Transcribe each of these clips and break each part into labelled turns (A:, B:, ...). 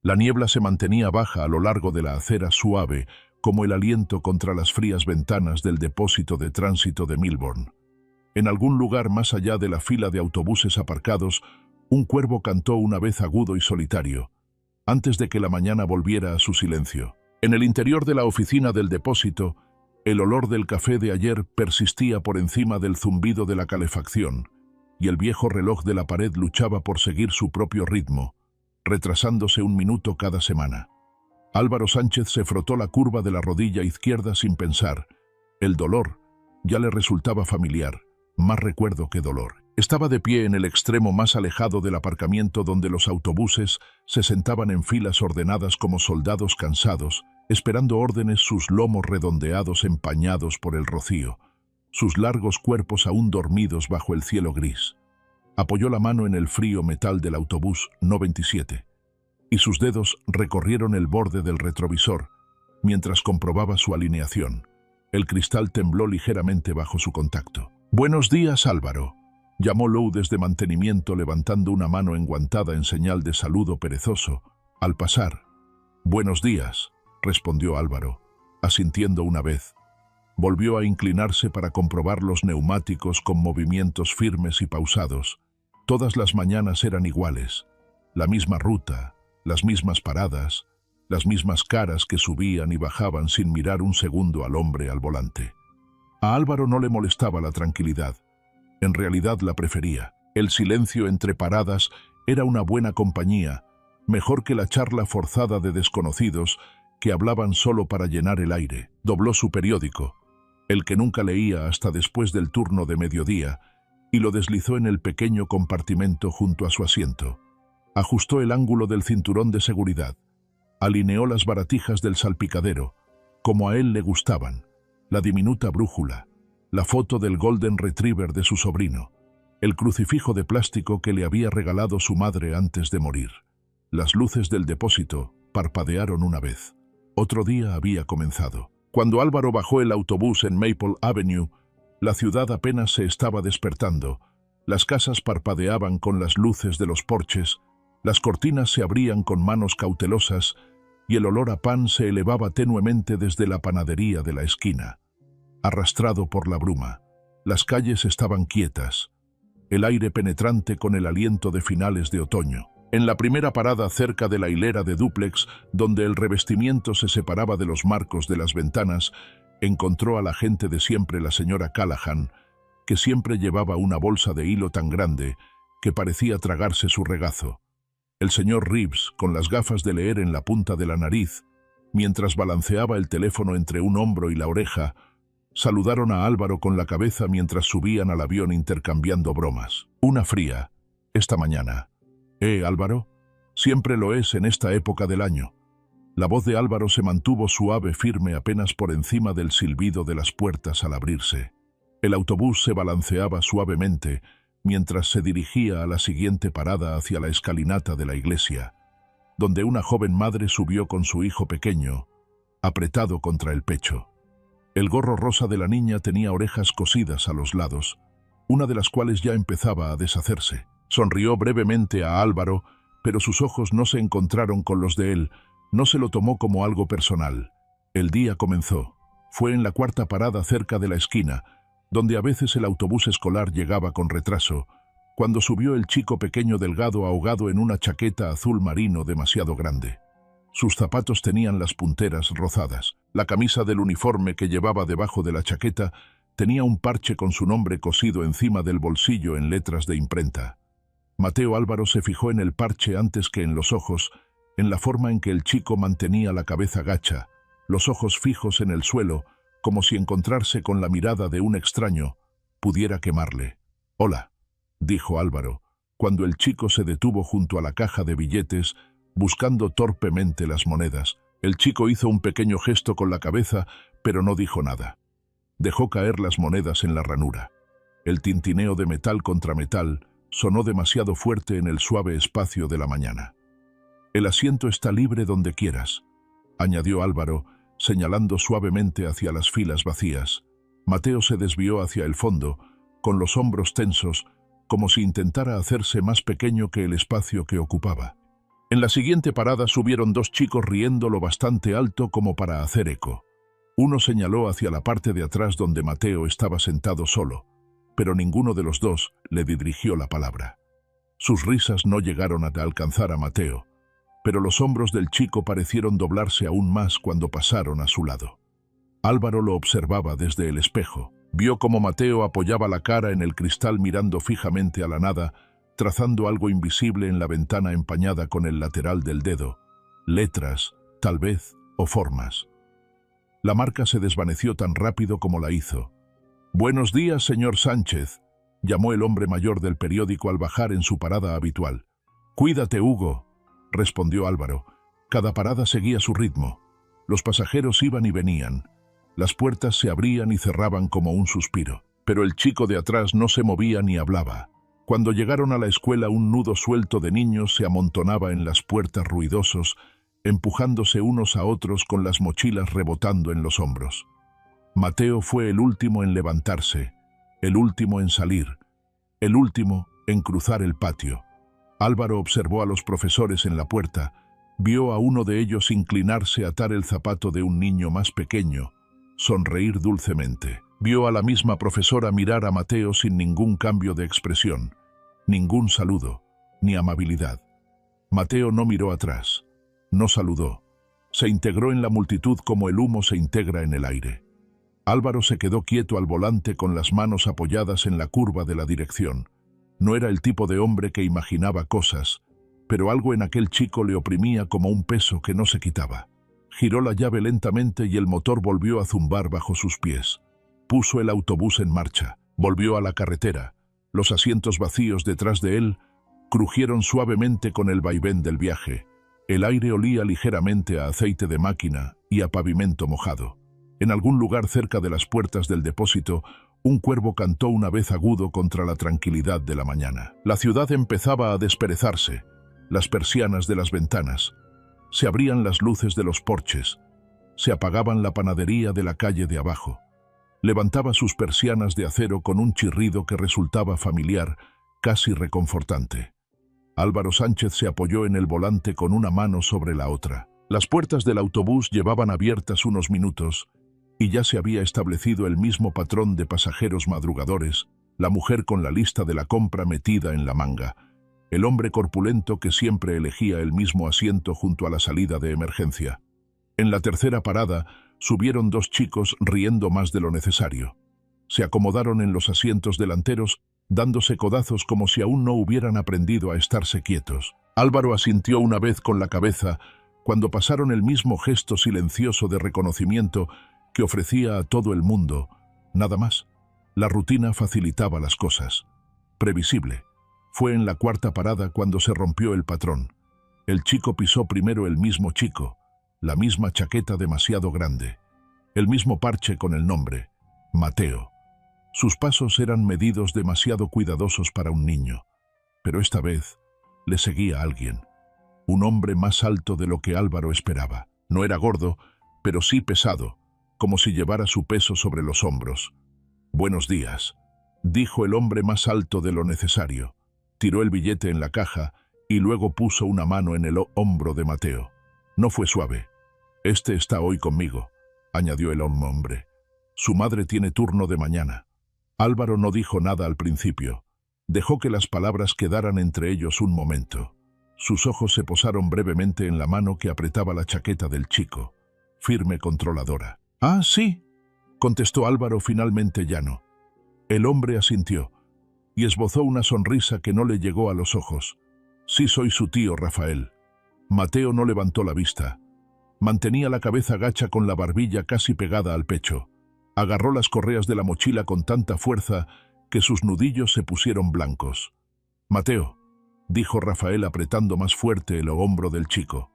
A: La niebla se mantenía baja a lo largo de la acera, suave como el aliento contra las frías ventanas del depósito de tránsito de Milbourne. En algún lugar más allá de la fila de autobuses aparcados, un cuervo cantó una vez agudo y solitario, antes de que la mañana volviera a su silencio. En el interior de la oficina del depósito, el olor del café de ayer persistía por encima del zumbido de la calefacción, y el viejo reloj de la pared luchaba por seguir su propio ritmo, retrasándose un minuto cada semana. Álvaro Sánchez se frotó la curva de la rodilla izquierda sin pensar. El dolor ya le resultaba familiar, más recuerdo que dolor. Estaba de pie en el extremo más alejado del aparcamiento, donde los autobuses se sentaban en filas ordenadas como soldados cansados, esperando órdenes, sus lomos redondeados empañados por el rocío, sus largos cuerpos aún dormidos bajo el cielo gris. Apoyó la mano en el frío metal del autobús No. 27, y sus dedos recorrieron el borde del retrovisor, mientras comprobaba su alineación. El cristal tembló ligeramente bajo su contacto. «Buenos días, Álvaro», llamó Lou desde mantenimiento, levantando una mano enguantada en señal de saludo perezoso al pasar. «Buenos días», respondió Álvaro, asintiendo una vez. Volvió a inclinarse para comprobar los neumáticos con movimientos firmes y pausados. Todas las mañanas eran iguales, la misma ruta, las mismas paradas, las mismas caras que subían y bajaban sin mirar un segundo al hombre al volante. A Álvaro no le molestaba la tranquilidad. En realidad la prefería. El silencio entre paradas era una buena compañía, mejor que la charla forzada de desconocidos que hablaban solo para llenar el aire. Dobló su periódico, el que nunca leía hasta después del turno de mediodía, y lo deslizó en el pequeño compartimento junto a su asiento. Ajustó el ángulo del cinturón de seguridad. Alineó las baratijas del salpicadero, como a él le gustaban, la diminuta brújula, la foto del Golden Retriever de su sobrino, el crucifijo de plástico que le había regalado su madre antes de morir. Las luces del depósito parpadearon una vez. Otro día había comenzado. Cuando Álvaro bajó el autobús en Maple Avenue, la ciudad apenas se estaba despertando. Las casas parpadeaban con las luces de los porches, las cortinas se abrían con manos cautelosas y el olor a pan se elevaba tenuemente desde la panadería de la esquina. Arrastrado por la bruma, las calles estaban quietas, el aire penetrante con el aliento de finales de otoño. En la primera parada, cerca de la hilera de dúplex, donde el revestimiento se separaba de los marcos de las ventanas, encontró a la gente de siempre, la señora Callahan, que siempre llevaba una bolsa de hilo tan grande que parecía tragarse su regazo. El señor Reeves, con las gafas de leer en la punta de la nariz, mientras balanceaba el teléfono entre un hombro y la oreja, saludaron a Álvaro con la cabeza mientras subían al avión intercambiando bromas. «Una fría, esta mañana». «Álvaro?» «Siempre lo es en esta época del año». La voz de Álvaro se mantuvo suave, firme, apenas por encima del silbido de las puertas al abrirse. El autobús se balanceaba suavemente mientras se dirigía a la siguiente parada, hacia la escalinata de la iglesia, donde una joven madre subió con su hijo pequeño, apretado contra el pecho. El gorro rosa de la niña tenía orejas cosidas a los lados, una de las cuales ya empezaba a deshacerse. Sonrió brevemente a Álvaro, pero sus ojos no se encontraron con los de él. No se lo tomó como algo personal. El día comenzó. Fue en la cuarta parada, cerca de la esquina, donde a veces el autobús escolar llegaba con retraso, cuando subió el chico pequeño delgado ahogado en una chaqueta azul marino demasiado grande. Sus zapatos tenían las punteras rozadas. La camisa del uniforme que llevaba debajo de la chaqueta tenía un parche con su nombre cosido encima del bolsillo en letras de imprenta. Mateo Álvaro se fijó en el parche antes que en los ojos, en la forma en que el chico mantenía la cabeza gacha, los ojos fijos en el suelo, como si encontrarse con la mirada de un extraño pudiera quemarle. «Hola», dijo Álvaro, cuando el chico se detuvo junto a la caja de billetes, buscando torpemente las monedas. El chico hizo un pequeño gesto con la cabeza, pero no dijo nada. Dejó caer las monedas en la ranura. El tintineo de metal contra metal sonó demasiado fuerte en el suave espacio de la mañana. «El asiento está libre donde quieras», añadió Álvaro, señalando suavemente hacia las filas vacías. Mateo se desvió hacia el fondo, con los hombros tensos, como si intentara hacerse más pequeño que el espacio que ocupaba. En la siguiente parada subieron dos chicos riendo lo bastante alto como para hacer eco. Uno señaló hacia la parte de atrás donde Mateo estaba sentado solo, pero ninguno de los dos le dirigió la palabra. Sus risas no llegaron a alcanzar a Mateo, pero los hombros del chico parecieron doblarse aún más cuando pasaron a su lado. Álvaro lo observaba desde el espejo. Vio cómo Mateo apoyaba la cara en el cristal mirando fijamente a la nada, trazando algo invisible en la ventana empañada con el lateral del dedo. Letras, tal vez, o formas. La marca se desvaneció tan rápido como la hizo. «Buenos días, señor Sánchez», llamó el hombre mayor del periódico al bajar en su parada habitual. «Cuídate, Hugo», respondió Álvaro. Cada parada seguía su ritmo. Los pasajeros iban y venían. Las puertas se abrían y cerraban como un suspiro. Pero el chico de atrás no se movía ni hablaba. Cuando llegaron a la escuela, un nudo suelto de niños se amontonaba en las puertas ruidosos, empujándose unos a otros con las mochilas rebotando en los hombros. Mateo fue el último en levantarse, el último en salir, el último en cruzar el patio. Álvaro observó a los profesores en la puerta, vio a uno de ellos inclinarse a atar el zapato de un niño más pequeño, sonreír dulcemente. Vio a la misma profesora mirar a Mateo sin ningún cambio de expresión, ningún saludo, ni amabilidad. Mateo no miró atrás, no saludó. Se integró en la multitud como el humo se integra en el aire. Álvaro se quedó quieto al volante con las manos apoyadas en la curva de la dirección. No era el tipo de hombre que imaginaba cosas, pero algo en aquel chico le oprimía como un peso que no se quitaba. Giró la llave lentamente y el motor volvió a zumbar bajo sus pies. Puso el autobús en marcha, volvió a la carretera. Los asientos vacíos detrás de él crujieron suavemente con el vaivén del viaje. El aire olía ligeramente a aceite de máquina y a pavimento mojado. En algún lugar cerca de las puertas del depósito, un cuervo cantó una vez agudo contra la tranquilidad de la mañana. La ciudad empezaba a desperezarse, las persianas de las ventanas. Se abrían las luces de los porches. Se apagaban la panadería de la calle de abajo. Levantaba sus persianas de acero con un chirrido que resultaba familiar, casi reconfortante. Álvaro Sánchez se apoyó en el volante con una mano sobre la otra. Las puertas del autobús llevaban abiertas unos minutos y ya se había establecido el mismo patrón de pasajeros madrugadores, la mujer con la lista de la compra metida en la manga, el hombre corpulento que siempre elegía el mismo asiento junto a la salida de emergencia. En la tercera parada subieron dos chicos riendo más de lo necesario. Se acomodaron en los asientos delanteros, dándose codazos como si aún no hubieran aprendido a estarse quietos. Álvaro asintió una vez con la cabeza cuando pasaron el mismo gesto silencioso de reconocimiento que ofrecía a todo el mundo. Nada más. La rutina facilitaba las cosas. Previsible. Fue en la cuarta parada cuando se rompió el patrón. El chico pisó primero el mismo chico, la misma chaqueta demasiado grande, el mismo parche con el nombre, Mateo. Sus pasos eran medidos demasiado cuidadosos para un niño, pero esta vez le seguía alguien, un hombre más alto de lo que Álvaro esperaba. No era gordo, pero sí pesado, como si llevara su peso sobre los hombros. «Buenos días», dijo el hombre más alto de lo necesario. Tiró el billete en la caja y luego puso una mano en el hombro de Mateo. No fue suave. «Este está hoy conmigo», añadió el hombre. «Su madre tiene turno de mañana». Álvaro no dijo nada al principio. Dejó que las palabras quedaran entre ellos un momento. Sus ojos se posaron brevemente en la mano que apretaba la chaqueta del chico, firme, controladora. «Ah, sí», contestó Álvaro finalmente llano. El hombre asintió y esbozó una sonrisa que no le llegó a los ojos. «Sí, soy su tío Rafael». Mateo no levantó la vista. Mantenía la cabeza gacha con la barbilla casi pegada al pecho. Agarró las correas de la mochila con tanta fuerza que sus nudillos se pusieron blancos. «Mateo», dijo Rafael apretando más fuerte el hombro del chico.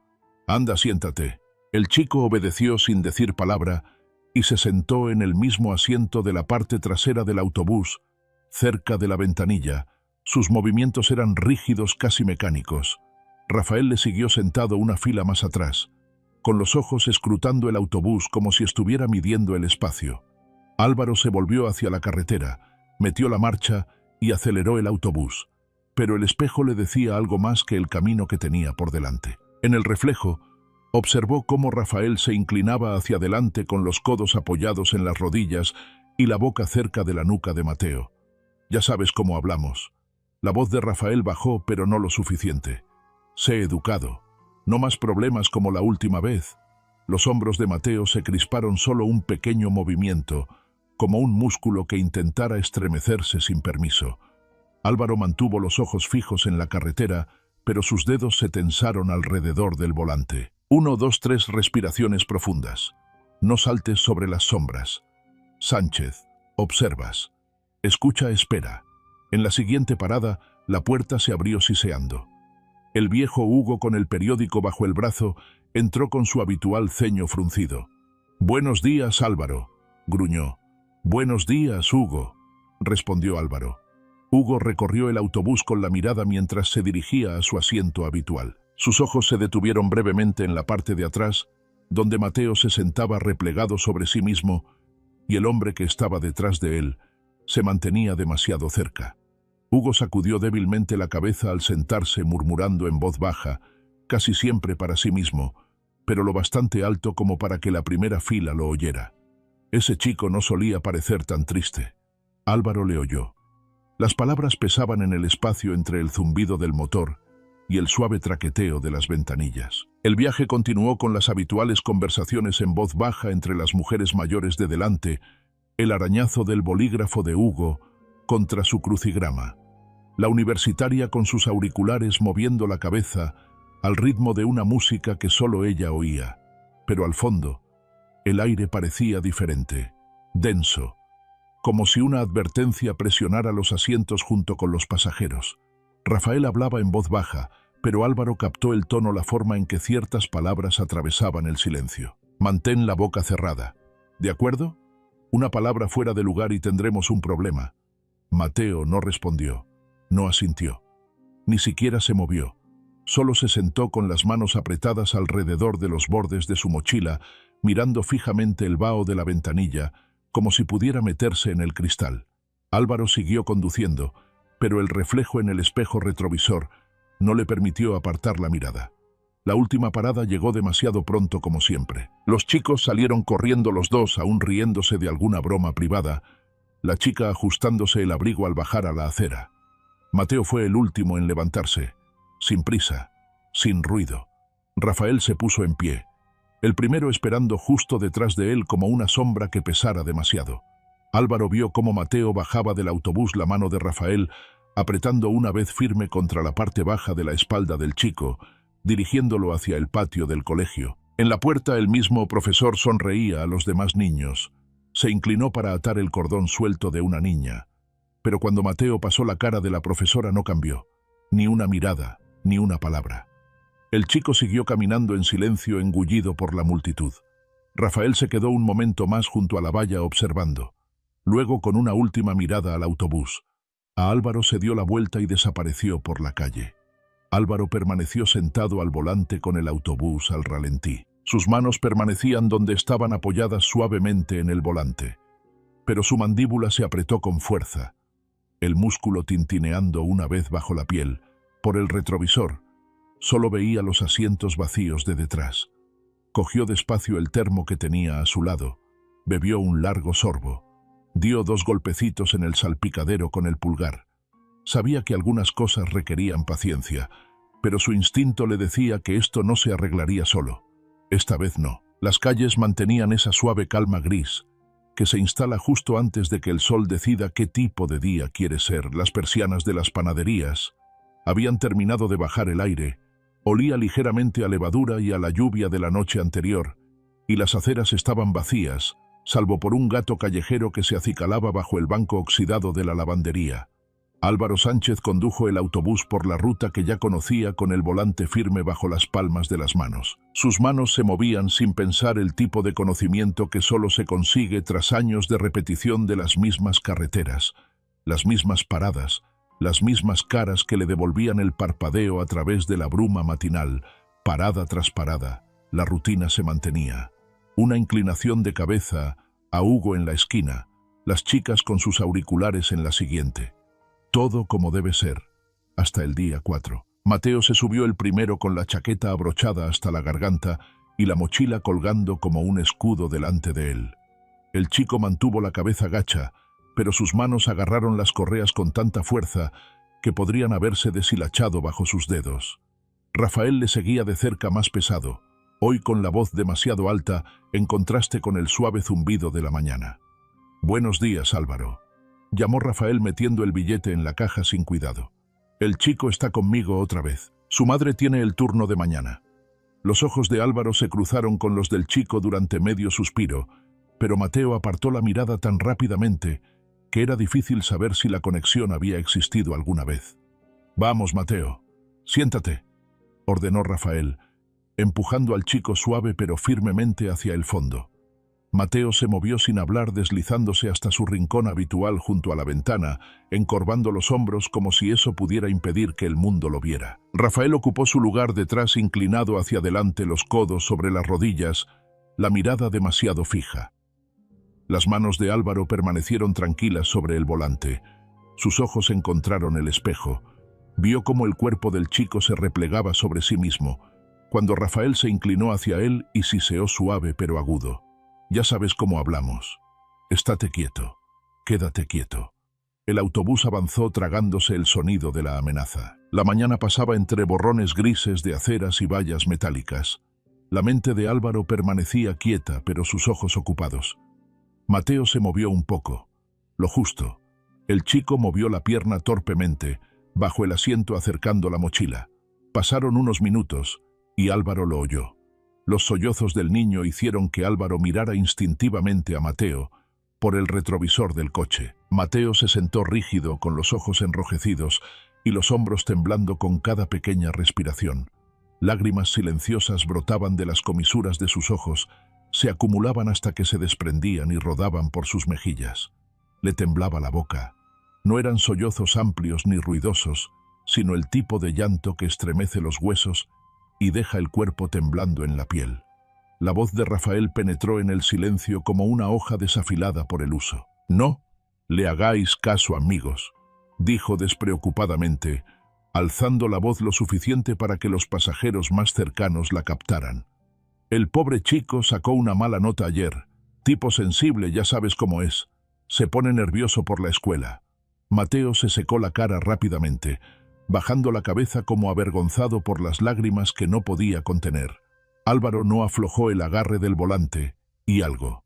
A: «Anda, siéntate». El chico obedeció sin decir palabra y se sentó en el mismo asiento de la parte trasera del autobús, cerca de la ventanilla. Sus movimientos eran rígidos, casi mecánicos. Rafael le siguió sentado una fila más atrás, con los ojos escrutando el autobús como si estuviera midiendo el espacio. Álvaro se volvió hacia la carretera, metió la marcha y aceleró el autobús. pero el espejo le decía algo más que el camino que tenía por delante. En el reflejo, observó cómo Rafael se inclinaba hacia adelante con los codos apoyados en las rodillas y la boca cerca de la nuca de Mateo. Ya sabes cómo hablamos. La voz de Rafael bajó, pero no lo suficiente. Sé educado. No más problemas como la última vez. Los hombros de Mateo se crisparon solo un pequeño movimiento, como un músculo que intentara estremecerse sin permiso. Álvaro mantuvo los ojos fijos en la carretera, pero sus dedos se tensaron alrededor del volante. 1, 2, 3 respiraciones profundas. No saltes sobre las sombras. Sánchez, observas. Escucha, espera. En la siguiente parada, la puerta se abrió siseando. El viejo Hugo, con el periódico bajo el brazo, entró con su habitual ceño fruncido. «Buenos días, Álvaro», gruñó. «Buenos días, Hugo», respondió Álvaro. Hugo recorrió el autobús con la mirada mientras se dirigía a su asiento habitual. Sus ojos se detuvieron brevemente en la parte de atrás, donde Mateo se sentaba replegado sobre sí mismo, y el hombre que estaba detrás de él se mantenía demasiado cerca. Hugo sacudió débilmente la cabeza al sentarse, murmurando en voz baja, casi siempre para sí mismo, pero lo bastante alto como para que la primera fila lo oyera. Ese chico no solía parecer tan triste. Álvaro le oyó. Las palabras pesaban en el espacio entre el zumbido del motor y el suave traqueteo de las ventanillas. El viaje continuó con las habituales conversaciones en voz baja entre las mujeres mayores de delante, el arañazo del bolígrafo de Hugo contra su crucigrama, la universitaria con sus auriculares moviendo la cabeza al ritmo de una música que solo ella oía, pero al fondo, el aire parecía diferente, denso, como si una advertencia presionara los asientos junto con los pasajeros. Rafael hablaba en voz baja, pero Álvaro captó el tono, la forma en que ciertas palabras atravesaban el silencio. «Mantén la boca cerrada. ¿De acuerdo? Una palabra fuera de lugar y tendremos un problema». Mateo no respondió, no asintió, ni siquiera se movió. Solo se sentó con las manos apretadas alrededor de los bordes de su mochila, mirando fijamente el vaho de la ventanilla, como si pudiera meterse en el cristal. Álvaro siguió conduciendo, pero el reflejo en el espejo retrovisor no le permitió apartar la mirada. La última parada llegó demasiado pronto, como siempre. Los chicos salieron corriendo, los dos aún riéndose de alguna broma privada, la chica ajustándose el abrigo al bajar a la acera. Mateo fue el último en levantarse, sin prisa, sin ruido. Rafael se puso en pie, el primero esperando justo detrás de él como una sombra que pesara demasiado. Álvaro vio cómo Mateo bajaba del autobús la mano de Rafael, apretando una vez firme contra la parte baja de la espalda del chico, dirigiéndolo hacia el patio del colegio. En la puerta el mismo profesor sonreía a los demás niños. Se inclinó para atar el cordón suelto de una niña, pero cuando Mateo pasó la cara de la profesora no cambió, ni una mirada, ni una palabra. El chico siguió caminando en silencio, engullido por la multitud. Rafael se quedó un momento más junto a la valla observando. Luego, con una última mirada al autobús, a Álvaro se dio la vuelta y desapareció por la calle. Álvaro permaneció sentado al volante con el autobús al ralentí. Sus manos permanecían donde estaban apoyadas suavemente en el volante, pero su mandíbula se apretó con fuerza, el músculo tintineando una vez bajo la piel. Por el retrovisor, solo veía los asientos vacíos de detrás. Cogió despacio el termo que tenía a su lado, bebió un largo sorbo, dio 2 golpecitos en el salpicadero con el pulgar. Sabía que algunas cosas requerían paciencia, pero su instinto le decía que esto no se arreglaría solo. Esta vez no. Las calles mantenían esa suave calma gris, que se instala justo antes de que el sol decida qué tipo de día quiere ser. Las persianas de las panaderías habían terminado de bajar el aire, olía ligeramente a levadura y a la lluvia de la noche anterior, y las aceras estaban vacías, salvo por un gato callejero que se acicalaba bajo el banco oxidado de la lavandería. Álvaro Sánchez condujo el autobús por la ruta que ya conocía con el volante firme bajo las palmas de las manos. Sus manos se movían sin pensar, el tipo de conocimiento que solo se consigue tras años de repetición de las mismas carreteras, las mismas paradas, las mismas caras que le devolvían el parpadeo a través de la bruma matinal. Parada tras parada, la rutina se mantenía. Una inclinación de cabeza a Hugo en la esquina, las chicas con sus auriculares en la siguiente. Todo como debe ser, hasta el día 4. Mateo se subió el primero con la chaqueta abrochada hasta la garganta y la mochila colgando como un escudo delante de él. El chico mantuvo la cabeza gacha, pero sus manos agarraron las correas con tanta fuerza que podrían haberse deshilachado bajo sus dedos. Rafael le seguía de cerca más pesado, hoy con la voz demasiado alta en contraste con el suave zumbido de la mañana. «Buenos días, Álvaro», llamó Rafael metiendo el billete en la caja sin cuidado. «El chico está conmigo otra vez. Su madre tiene el turno de mañana». Los ojos de Álvaro se cruzaron con los del chico durante medio suspiro, pero Mateo apartó la mirada tan rápidamente que era difícil saber si la conexión había existido alguna vez. «Vamos, Mateo, siéntate», ordenó Rafael, empujando al chico suave pero firmemente hacia el fondo. Mateo se movió sin hablar, deslizándose hasta su rincón habitual junto a la ventana, encorvando los hombros como si eso pudiera impedir que el mundo lo viera. Rafael ocupó su lugar detrás, inclinado hacia adelante, los codos sobre las rodillas, la mirada demasiado fija. Las manos de Álvaro permanecieron tranquilas sobre el volante. Sus ojos encontraron el espejo. Vio cómo el cuerpo del chico se replegaba sobre sí mismo, cuando Rafael se inclinó hacia él y siseó suave pero agudo. «Ya sabes cómo hablamos. Estate quieto. Quédate quieto». El autobús avanzó tragándose el sonido de la amenaza. La mañana pasaba entre borrones grises de aceras y vallas metálicas. La mente de Álvaro permanecía quieta, pero sus ojos ocupados. Mateo se movió un poco, lo justo. El chico movió la pierna torpemente, bajo el asiento acercando la mochila. Pasaron unos minutos y Álvaro lo oyó. Los sollozos del niño hicieron que Álvaro mirara instintivamente a Mateo por el retrovisor del coche. Mateo se sentó rígido, con los ojos enrojecidos y los hombros temblando con cada pequeña respiración. Lágrimas silenciosas brotaban de las comisuras de sus ojos, se acumulaban hasta que se desprendían y rodaban por sus mejillas. Le temblaba la boca. No eran sollozos amplios ni ruidosos, sino el tipo de llanto que estremece los huesos y deja el cuerpo temblando en la piel. La voz de Rafael penetró en el silencio como una hoja desafilada por el uso. «No le hagáis caso, amigos», dijo despreocupadamente, alzando la voz lo suficiente para que los pasajeros más cercanos la captaran. «El pobre chico sacó una mala nota ayer. Tipo sensible, ya sabes cómo es. Se pone nervioso por la escuela». Mateo se secó la cara rápidamente, bajando la cabeza como avergonzado por las lágrimas que no podía contener. Álvaro no aflojó el agarre del volante, y algo.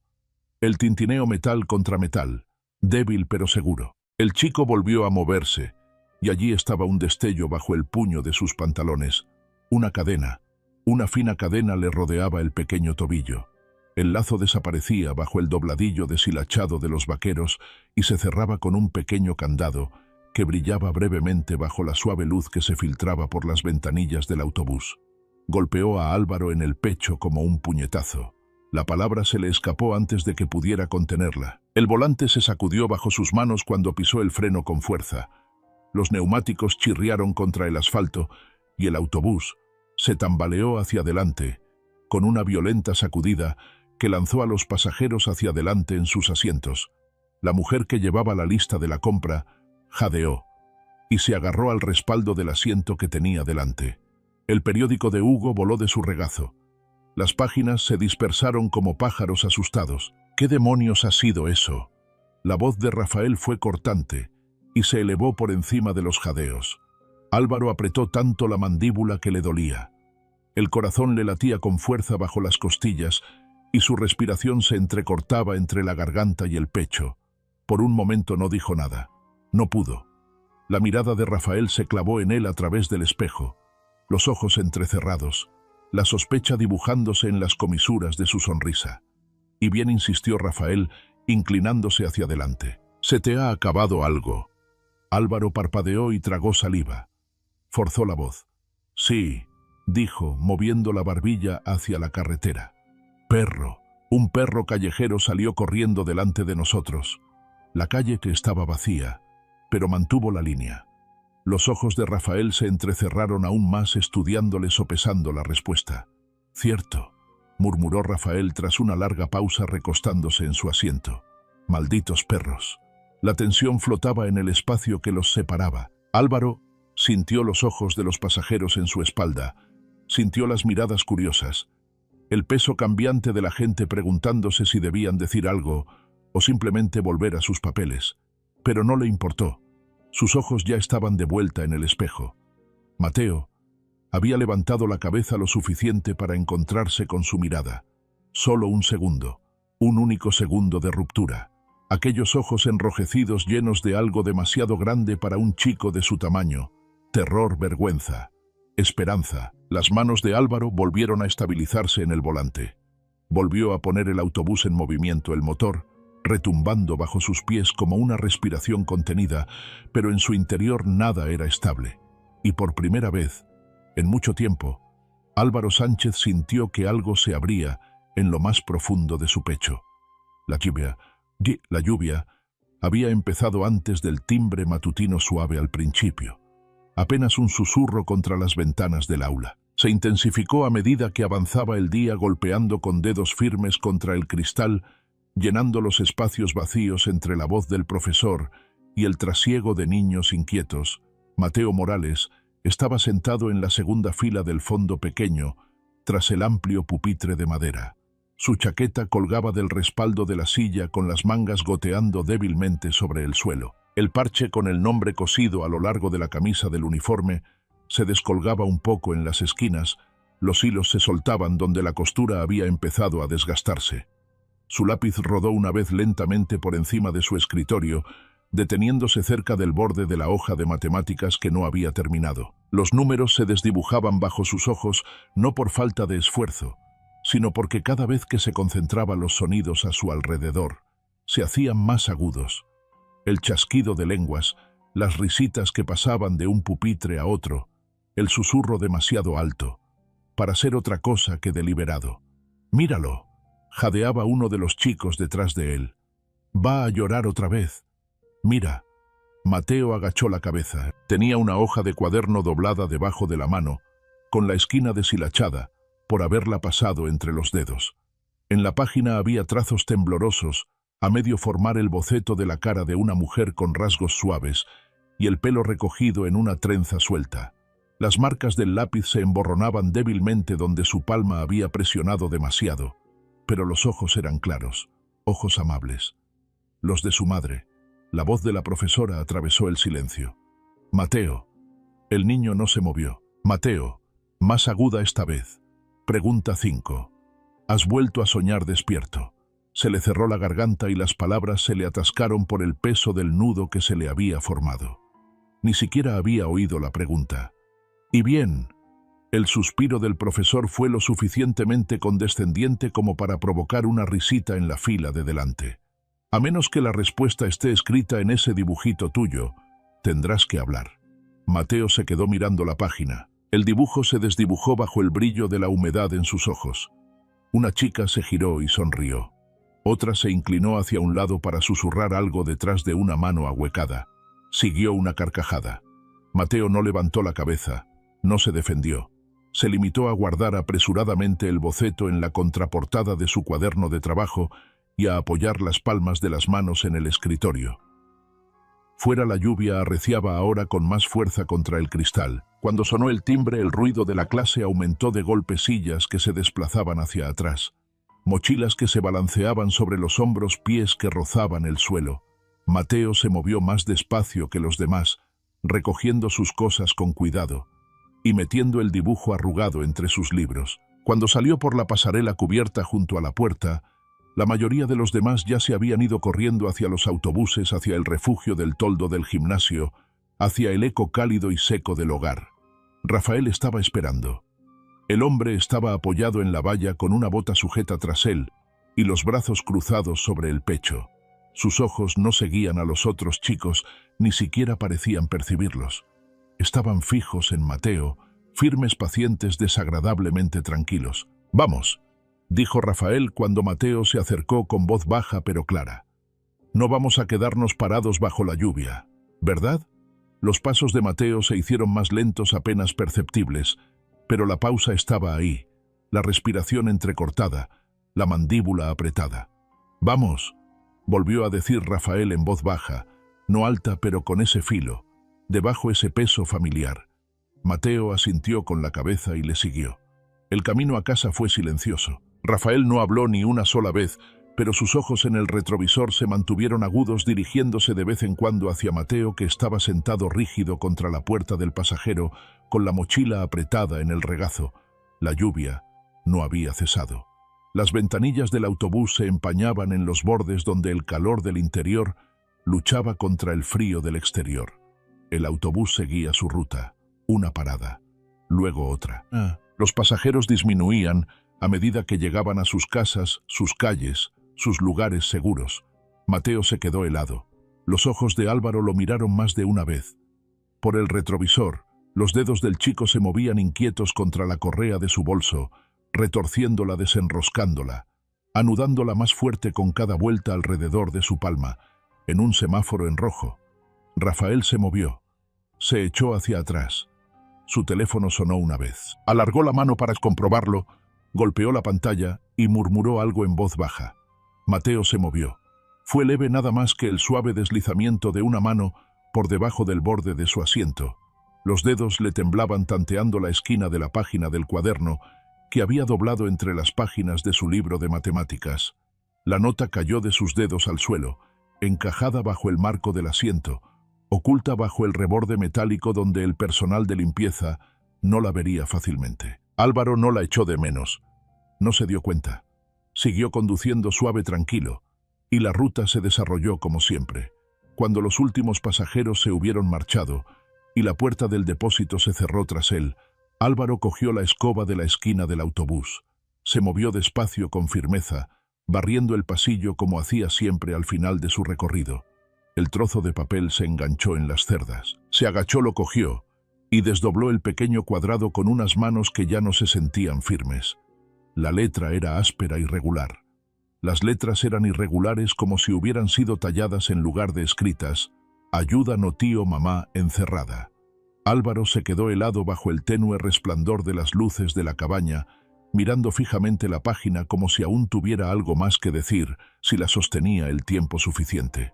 A: El tintineo metal contra metal, débil pero seguro. El chico volvió a moverse, y allí estaba un destello bajo el puño de sus pantalones. Una cadena, una fina cadena le rodeaba el pequeño tobillo. El lazo desaparecía bajo el dobladillo deshilachado de los vaqueros y se cerraba con un pequeño candado que brillaba brevemente bajo la suave luz que se filtraba por las ventanillas del autobús. Golpeó a Álvaro en el pecho como un puñetazo. La palabra se le escapó antes de que pudiera contenerla. El volante se sacudió bajo sus manos cuando pisó el freno con fuerza. Los neumáticos chirriaron contra el asfalto y el autobús se tambaleó hacia adelante, con una violenta sacudida que lanzó a los pasajeros hacia adelante en sus asientos. La mujer que llevaba la lista de la compra jadeó y se agarró al respaldo del asiento que tenía delante. El periódico de Hugo voló de su regazo. Las páginas se dispersaron como pájaros asustados. ¿Qué demonios ha sido eso? La voz de Rafael fue cortante y se elevó por encima de los jadeos. Álvaro apretó tanto la mandíbula que le dolía. El corazón le latía con fuerza bajo las costillas y su respiración se entrecortaba entre la garganta y el pecho. Por un momento no dijo nada. No pudo. La mirada de Rafael se clavó en él a través del espejo, los ojos entrecerrados, la sospecha dibujándose en las comisuras de su sonrisa. Y bien insistió Rafael, inclinándose hacia adelante. «Se te ha acabado algo». Álvaro parpadeó y tragó saliva. Forzó la voz. «Sí», dijo, moviendo la barbilla hacia la carretera. «Perro». Un perro callejero salió corriendo delante de nosotros. La calle que estaba vacía, pero mantuvo la línea. Los ojos de Rafael se entrecerraron aún más, estudiándole, sopesando la respuesta. «Cierto», murmuró Rafael tras una larga pausa, recostándose en su asiento. «Malditos perros». La tensión flotaba en el espacio que los separaba. Álvaro Sintió los ojos de los pasajeros en su espalda, sintió las miradas curiosas, el peso cambiante de la gente preguntándose si debían decir algo o simplemente volver a sus papeles. Pero no le importó. Sus ojos ya estaban de vuelta en el espejo. Mateo había levantado la cabeza lo suficiente para encontrarse con su mirada. Solo un segundo, un único segundo de ruptura. Aquellos ojos enrojecidos llenos de algo demasiado grande para un chico de su tamaño. Terror, vergüenza, esperanza. Las manos de Álvaro volvieron a estabilizarse en el volante. Volvió a poner el autobús en movimiento, el motor retumbando bajo sus pies como una respiración contenida, pero en su interior nada era estable. Y por primera vez, en mucho tiempo, Álvaro Sánchez sintió que algo se abría en lo más profundo de su pecho. La lluvia había empezado antes del timbre matutino suave al principio. Apenas un susurro contra las ventanas del aula. Se intensificó a medida que avanzaba el día, golpeando con dedos firmes contra el cristal, llenando los espacios vacíos entre la voz del profesor y el trasiego de niños inquietos. Mateo Morales estaba sentado en la segunda fila del fondo pequeño, tras el amplio pupitre de madera. Su chaqueta colgaba del respaldo de la silla con las mangas goteando débilmente sobre el suelo. El parche con el nombre cosido a lo largo de la camisa del uniforme se descolgaba un poco en las esquinas, los hilos se soltaban donde la costura había empezado a desgastarse. Su lápiz rodó una vez lentamente por encima de su escritorio, deteniéndose cerca del borde de la hoja de matemáticas que no había terminado. Los números se desdibujaban bajo sus ojos no por falta de esfuerzo, sino porque cada vez que se concentraba los sonidos a su alrededor, se hacían más agudos. El chasquido de lenguas, las risitas que pasaban de un pupitre a otro, el susurro demasiado alto, para ser otra cosa que deliberado. «Míralo», jadeaba uno de los chicos detrás de él. «Va a llorar otra vez. Mira». Mateo agachó la cabeza. Tenía una hoja de cuaderno doblada debajo de la mano, con la esquina deshilachada, por haberla pasado entre los dedos. En la página había trazos temblorosos, a medio formar el boceto de la cara de una mujer con rasgos suaves y el pelo recogido en una trenza suelta. Las marcas del lápiz se emborronaban débilmente donde su palma había presionado demasiado, pero los ojos eran claros, ojos amables. Los de su madre. La voz de la profesora atravesó el silencio. «Mateo». El niño no se movió. «Mateo», más aguda esta vez. Pregunta 5. «¿Has vuelto a soñar despierto?» Se le cerró la garganta y las palabras se le atascaron por el peso del nudo que se le había formado. Ni siquiera había oído la pregunta. «¿Y bien?» El suspiro del profesor fue lo suficientemente condescendiente como para provocar una risita en la fila de delante. «A menos que la respuesta esté escrita en ese dibujito tuyo, tendrás que hablar». Mateo se quedó mirando la página. El dibujo se desdibujó bajo el brillo de la humedad en sus ojos. Una chica se giró y sonrió. Otra se inclinó hacia un lado para susurrar algo detrás de una mano ahuecada. Siguió una carcajada. Mateo no levantó la cabeza, no se defendió. Se limitó a guardar apresuradamente el boceto en la contraportada de su cuaderno de trabajo y a apoyar las palmas de las manos en el escritorio. Fuera la lluvia arreciaba ahora con más fuerza contra el cristal. Cuando sonó el timbre, el ruido de la clase aumentó de golpe, sillas que se desplazaban hacia atrás, mochilas que se balanceaban sobre los hombros, pies que rozaban el suelo. Mateo se movió más despacio que los demás, recogiendo sus cosas con cuidado y metiendo el dibujo arrugado entre sus libros. Cuando salió por la pasarela cubierta junto a la puerta, la mayoría de los demás ya se habían ido corriendo hacia los autobuses, hacia el refugio del toldo del gimnasio, hacia el eco cálido y seco del hogar. Rafael estaba esperando. El hombre estaba apoyado en la valla con una bota sujeta tras él y los brazos cruzados sobre el pecho. Sus ojos no seguían a los otros chicos, ni siquiera parecían percibirlos. Estaban fijos en Mateo, firmes, pacientes, desagradablemente tranquilos. «Vamos», dijo Rafael cuando Mateo se acercó con voz baja pero clara. «No vamos a quedarnos parados bajo la lluvia, ¿verdad?» Los pasos de Mateo se hicieron más lentos, apenas perceptibles, pero la pausa estaba ahí, la respiración entrecortada, la mandíbula apretada. «Vamos», volvió a decir Rafael en voz baja, no alta pero con ese filo, debajo ese peso familiar. Mateo asintió con la cabeza y le siguió. El camino a casa fue silencioso. Rafael no habló ni una sola vez, pero sus ojos en el retrovisor se mantuvieron agudos, dirigiéndose de vez en cuando hacia Mateo, que estaba sentado rígido contra la puerta del pasajero, con la mochila apretada en el regazo. La lluvia no había cesado. Las ventanillas del autobús se empañaban en los bordes donde el calor del interior luchaba contra el frío del exterior. El autobús seguía su ruta, una parada, luego otra. Los pasajeros disminuían a medida que llegaban a sus casas, sus calles, sus lugares seguros. Mateo se quedó helado. Los ojos de Álvaro lo miraron más de una vez. Por el retrovisor, los dedos del chico se movían inquietos contra la correa de su bolso, retorciéndola, desenroscándola, anudándola más fuerte con cada vuelta alrededor de su palma, en un semáforo en rojo. Rafael se movió. Se echó hacia atrás. Su teléfono sonó una vez. Alargó la mano para comprobarlo, golpeó la pantalla y murmuró algo en voz baja. Mateo se movió. Fue leve, nada más que el suave deslizamiento de una mano por debajo del borde de su asiento. Los dedos le temblaban tanteando la esquina de la página del cuaderno que había doblado entre las páginas de su libro de matemáticas. La nota cayó de sus dedos al suelo, encajada bajo el marco del asiento, oculta bajo el reborde metálico donde el personal de limpieza no la vería fácilmente. Álvaro no la echó de menos. No se dio cuenta. Siguió conduciendo suave, tranquilo, y la ruta se desarrolló como siempre. Cuando los últimos pasajeros se hubieron marchado y la puerta del depósito se cerró tras él, Álvaro cogió la escoba de la esquina del autobús. Se movió despacio, con firmeza, barriendo el pasillo como hacía siempre al final de su recorrido. El trozo de papel se enganchó en las cerdas. Se agachó, lo cogió y desdobló el pequeño cuadrado con unas manos que ya no se sentían firmes. La letra era áspera y irregular. Las letras eran irregulares, como si hubieran sido talladas en lugar de escritas. Ayuda, no tío, mamá, encerrada. Álvaro se quedó helado bajo el tenue resplandor de las luces de la cabaña, mirando fijamente la página como si aún tuviera algo más que decir, si la sostenía el tiempo suficiente.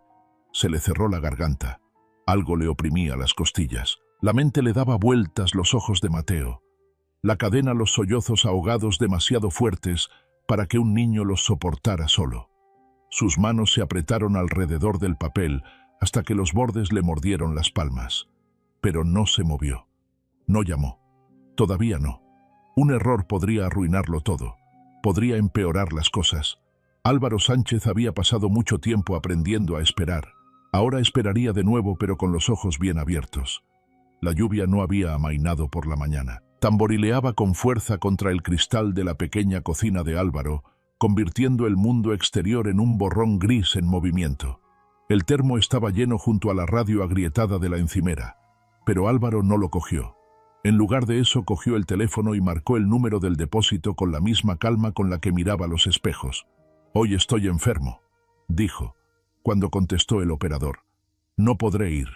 A: Se le cerró la garganta. Algo le oprimía las costillas. La mente le daba vueltas, los ojos de Mateo. La cadena, los sollozos ahogados demasiado fuertes para que un niño los soportara solo. Sus manos se apretaron alrededor del papel hasta que los bordes le mordieron las palmas. Pero no se movió. No llamó. Todavía no. Un error podría arruinarlo todo. Podría empeorar las cosas. Álvaro Sánchez había pasado mucho tiempo aprendiendo a esperar. Ahora esperaría de nuevo, pero con los ojos bien abiertos. La lluvia no había amainado por la mañana. Tamborileaba con fuerza contra el cristal de la pequeña cocina de Álvaro, convirtiendo el mundo exterior en un borrón gris en movimiento. El termo estaba lleno junto a la radio agrietada de la encimera, pero Álvaro no lo cogió. En lugar de eso, cogió el teléfono y marcó el número del depósito con la misma calma con la que miraba los espejos. «Hoy estoy enfermo», dijo, cuando contestó el operador. «No podré ir».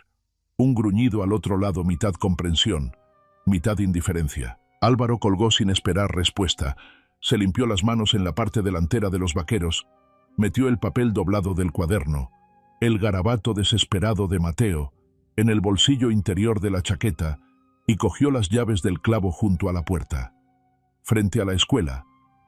A: Un gruñido al otro lado, mitad comprensión, mitad indiferencia. Álvaro colgó sin esperar respuesta. Se limpió las manos en la parte delantera de los vaqueros, metió el papel doblado del cuaderno, el garabato desesperado de Mateo, en el bolsillo interior de la chaqueta y cogió las llaves del clavo junto a la puerta. Frente a la escuela,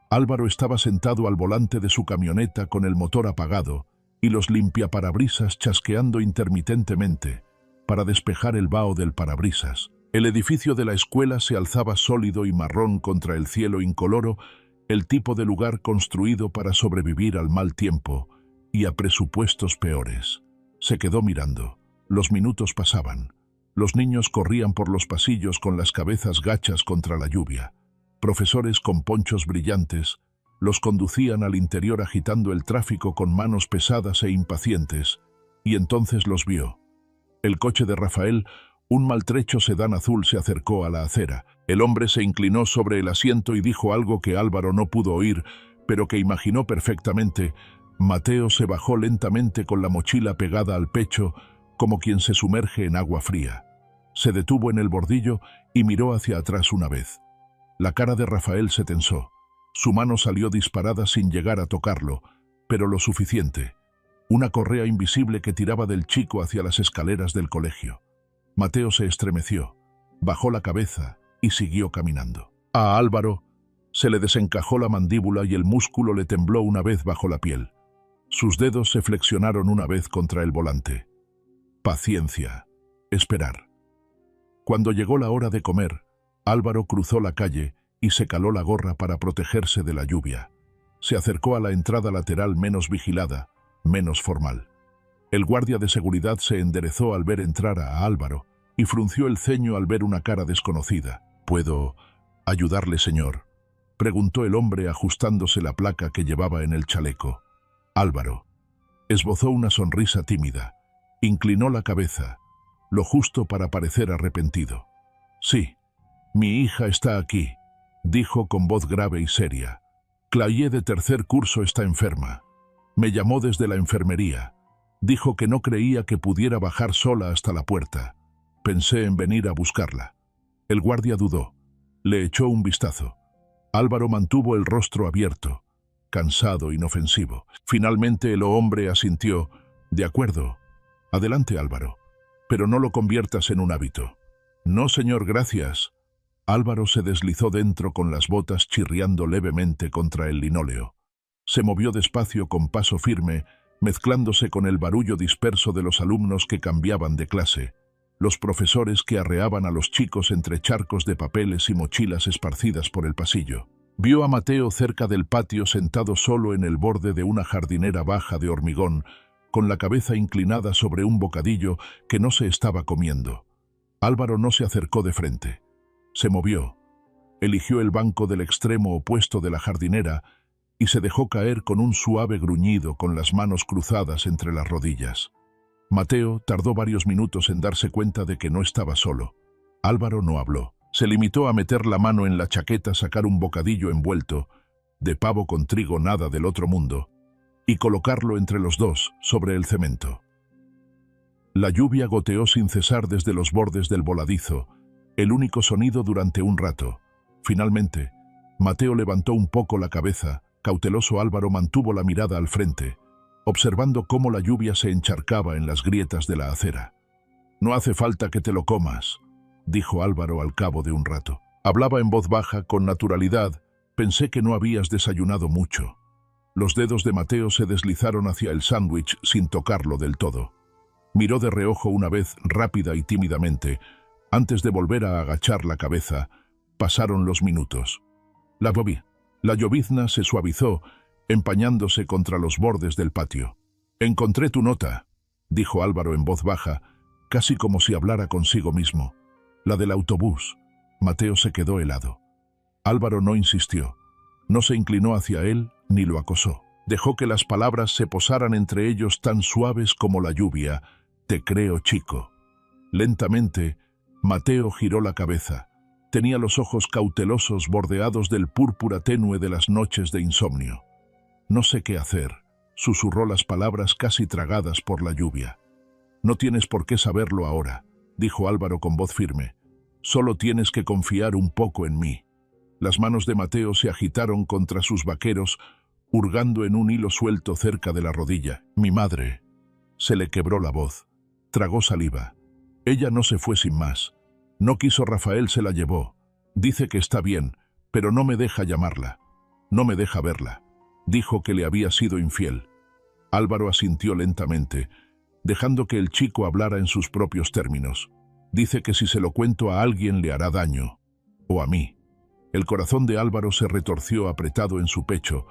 A: Álvaro estaba sentado al volante de su camioneta con el motor apagado y los limpiaparabrisas chasqueando intermitentemente para despejar el vaho del parabrisas. El edificio de la escuela se alzaba sólido y marrón contra el cielo incoloro, el tipo de lugar construido para sobrevivir al mal tiempo y a presupuestos peores. Se quedó mirando. Los minutos pasaban. Los niños corrían por los pasillos con las cabezas gachas contra la lluvia. Profesores con ponchos brillantes los conducían al interior agitando el tráfico con manos pesadas e impacientes, y entonces los vio. El coche de Rafael, un maltrecho sedán azul, se acercó a la acera. El hombre se inclinó sobre el asiento y dijo algo que Álvaro no pudo oír, pero que imaginó perfectamente. Mateo se bajó lentamente con la mochila pegada al pecho, como quien se sumerge en agua fría. Se detuvo en el bordillo y miró hacia atrás una vez. La cara de Rafael se tensó. Su mano salió disparada sin llegar a tocarlo, pero lo suficiente. Una correa invisible que tiraba del chico hacia las escaleras del colegio. Mateo se estremeció, bajó la cabeza y siguió caminando. A Álvaro se le desencajó la mandíbula y el músculo le tembló una vez bajo la piel. Sus dedos se flexionaron una vez contra el volante. Paciencia. Esperar. Cuando llegó la hora de comer, Álvaro cruzó la calle y se caló la gorra para protegerse de la lluvia. Se acercó a la entrada lateral menos vigilada, menos formal. El guardia de seguridad se enderezó al ver entrar a Álvaro y frunció el ceño al ver una cara desconocida. ¿Puedo ayudarle, señor?, preguntó el hombre ajustándose la placa que llevaba en el chaleco. Álvaro esbozó una sonrisa tímida, inclinó la cabeza, lo justo para parecer arrepentido. Sí, mi hija está aquí, dijo con voz grave y seria. Claye de tercer curso está enferma. Me llamó desde la enfermería. Dijo que no creía que pudiera bajar sola hasta la puerta. Pensé en venir a buscarla. El guardia dudó. Le echó un vistazo. Álvaro mantuvo el rostro abierto, cansado, inofensivo. Finalmente el hombre asintió. De acuerdo. Adelante, Álvaro. Pero no lo conviertas en un hábito. No, señor, gracias. Álvaro se deslizó dentro con las botas chirriando levemente contra el linóleo. Se movió despacio con paso firme, mezclándose con el barullo disperso de los alumnos que cambiaban de clase, los profesores que arreaban a los chicos entre charcos de papeles y mochilas esparcidas por el pasillo. Vio a Mateo cerca del patio sentado solo en el borde de una jardinera baja de hormigón, con la cabeza inclinada sobre un bocadillo que no se estaba comiendo. Álvaro no se acercó de frente. Se movió, eligió el banco del extremo opuesto de la jardinera y se dejó caer con un suave gruñido con las manos cruzadas entre las rodillas. Mateo tardó varios minutos en darse cuenta de que no estaba solo. Álvaro no habló. Se limitó a meter la mano en la chaqueta, sacar un bocadillo envuelto, de pavo con trigo nada del otro mundo, y colocarlo entre los dos sobre el cemento. La lluvia goteó sin cesar desde los bordes del voladizo, el único sonido durante un rato. Finalmente, Mateo levantó un poco la cabeza. Cauteloso Álvaro mantuvo la mirada al frente, observando cómo la lluvia se encharcaba en las grietas de la acera. «No hace falta que te lo comas», dijo Álvaro al cabo de un rato. Hablaba en voz baja, con naturalidad. «Pensé que no habías desayunado mucho». Los dedos de Mateo se deslizaron hacia el sándwich sin tocarlo del todo. Miró de reojo una vez, rápida y tímidamente. Antes de volver a agachar la cabeza, pasaron los minutos. La llovizna se suavizó, empañándose contra los bordes del patio. «Encontré tu nota», dijo Álvaro en voz baja, casi como si hablara consigo mismo. «La del autobús». Mateo se quedó helado. Álvaro no insistió. No se inclinó hacia él ni lo acosó. Dejó que las palabras se posaran entre ellos tan suaves como la lluvia. «Te creo, chico». Lentamente, Mateo giró la cabeza. Tenía los ojos cautelosos bordeados del púrpura tenue de las noches de insomnio. «No sé qué hacer», susurró las palabras casi tragadas por la lluvia. «No tienes por qué saberlo ahora», dijo Álvaro con voz firme. «Solo tienes que confiar un poco en mí». Las manos de Mateo se agitaron contra sus vaqueros, hurgando en un hilo suelto cerca de la rodilla. «Mi madre». Se le quebró la voz. Tragó saliva. Ella no se fue sin más. No quiso Rafael, se la llevó. Dice que está bien, pero no me deja llamarla. No me deja verla. Dijo que le había sido infiel. Álvaro asintió lentamente, dejando que el chico hablara en sus propios términos. Dice que si se lo cuento a alguien le hará daño. O a mí. El corazón de Álvaro se retorció apretado en su pecho,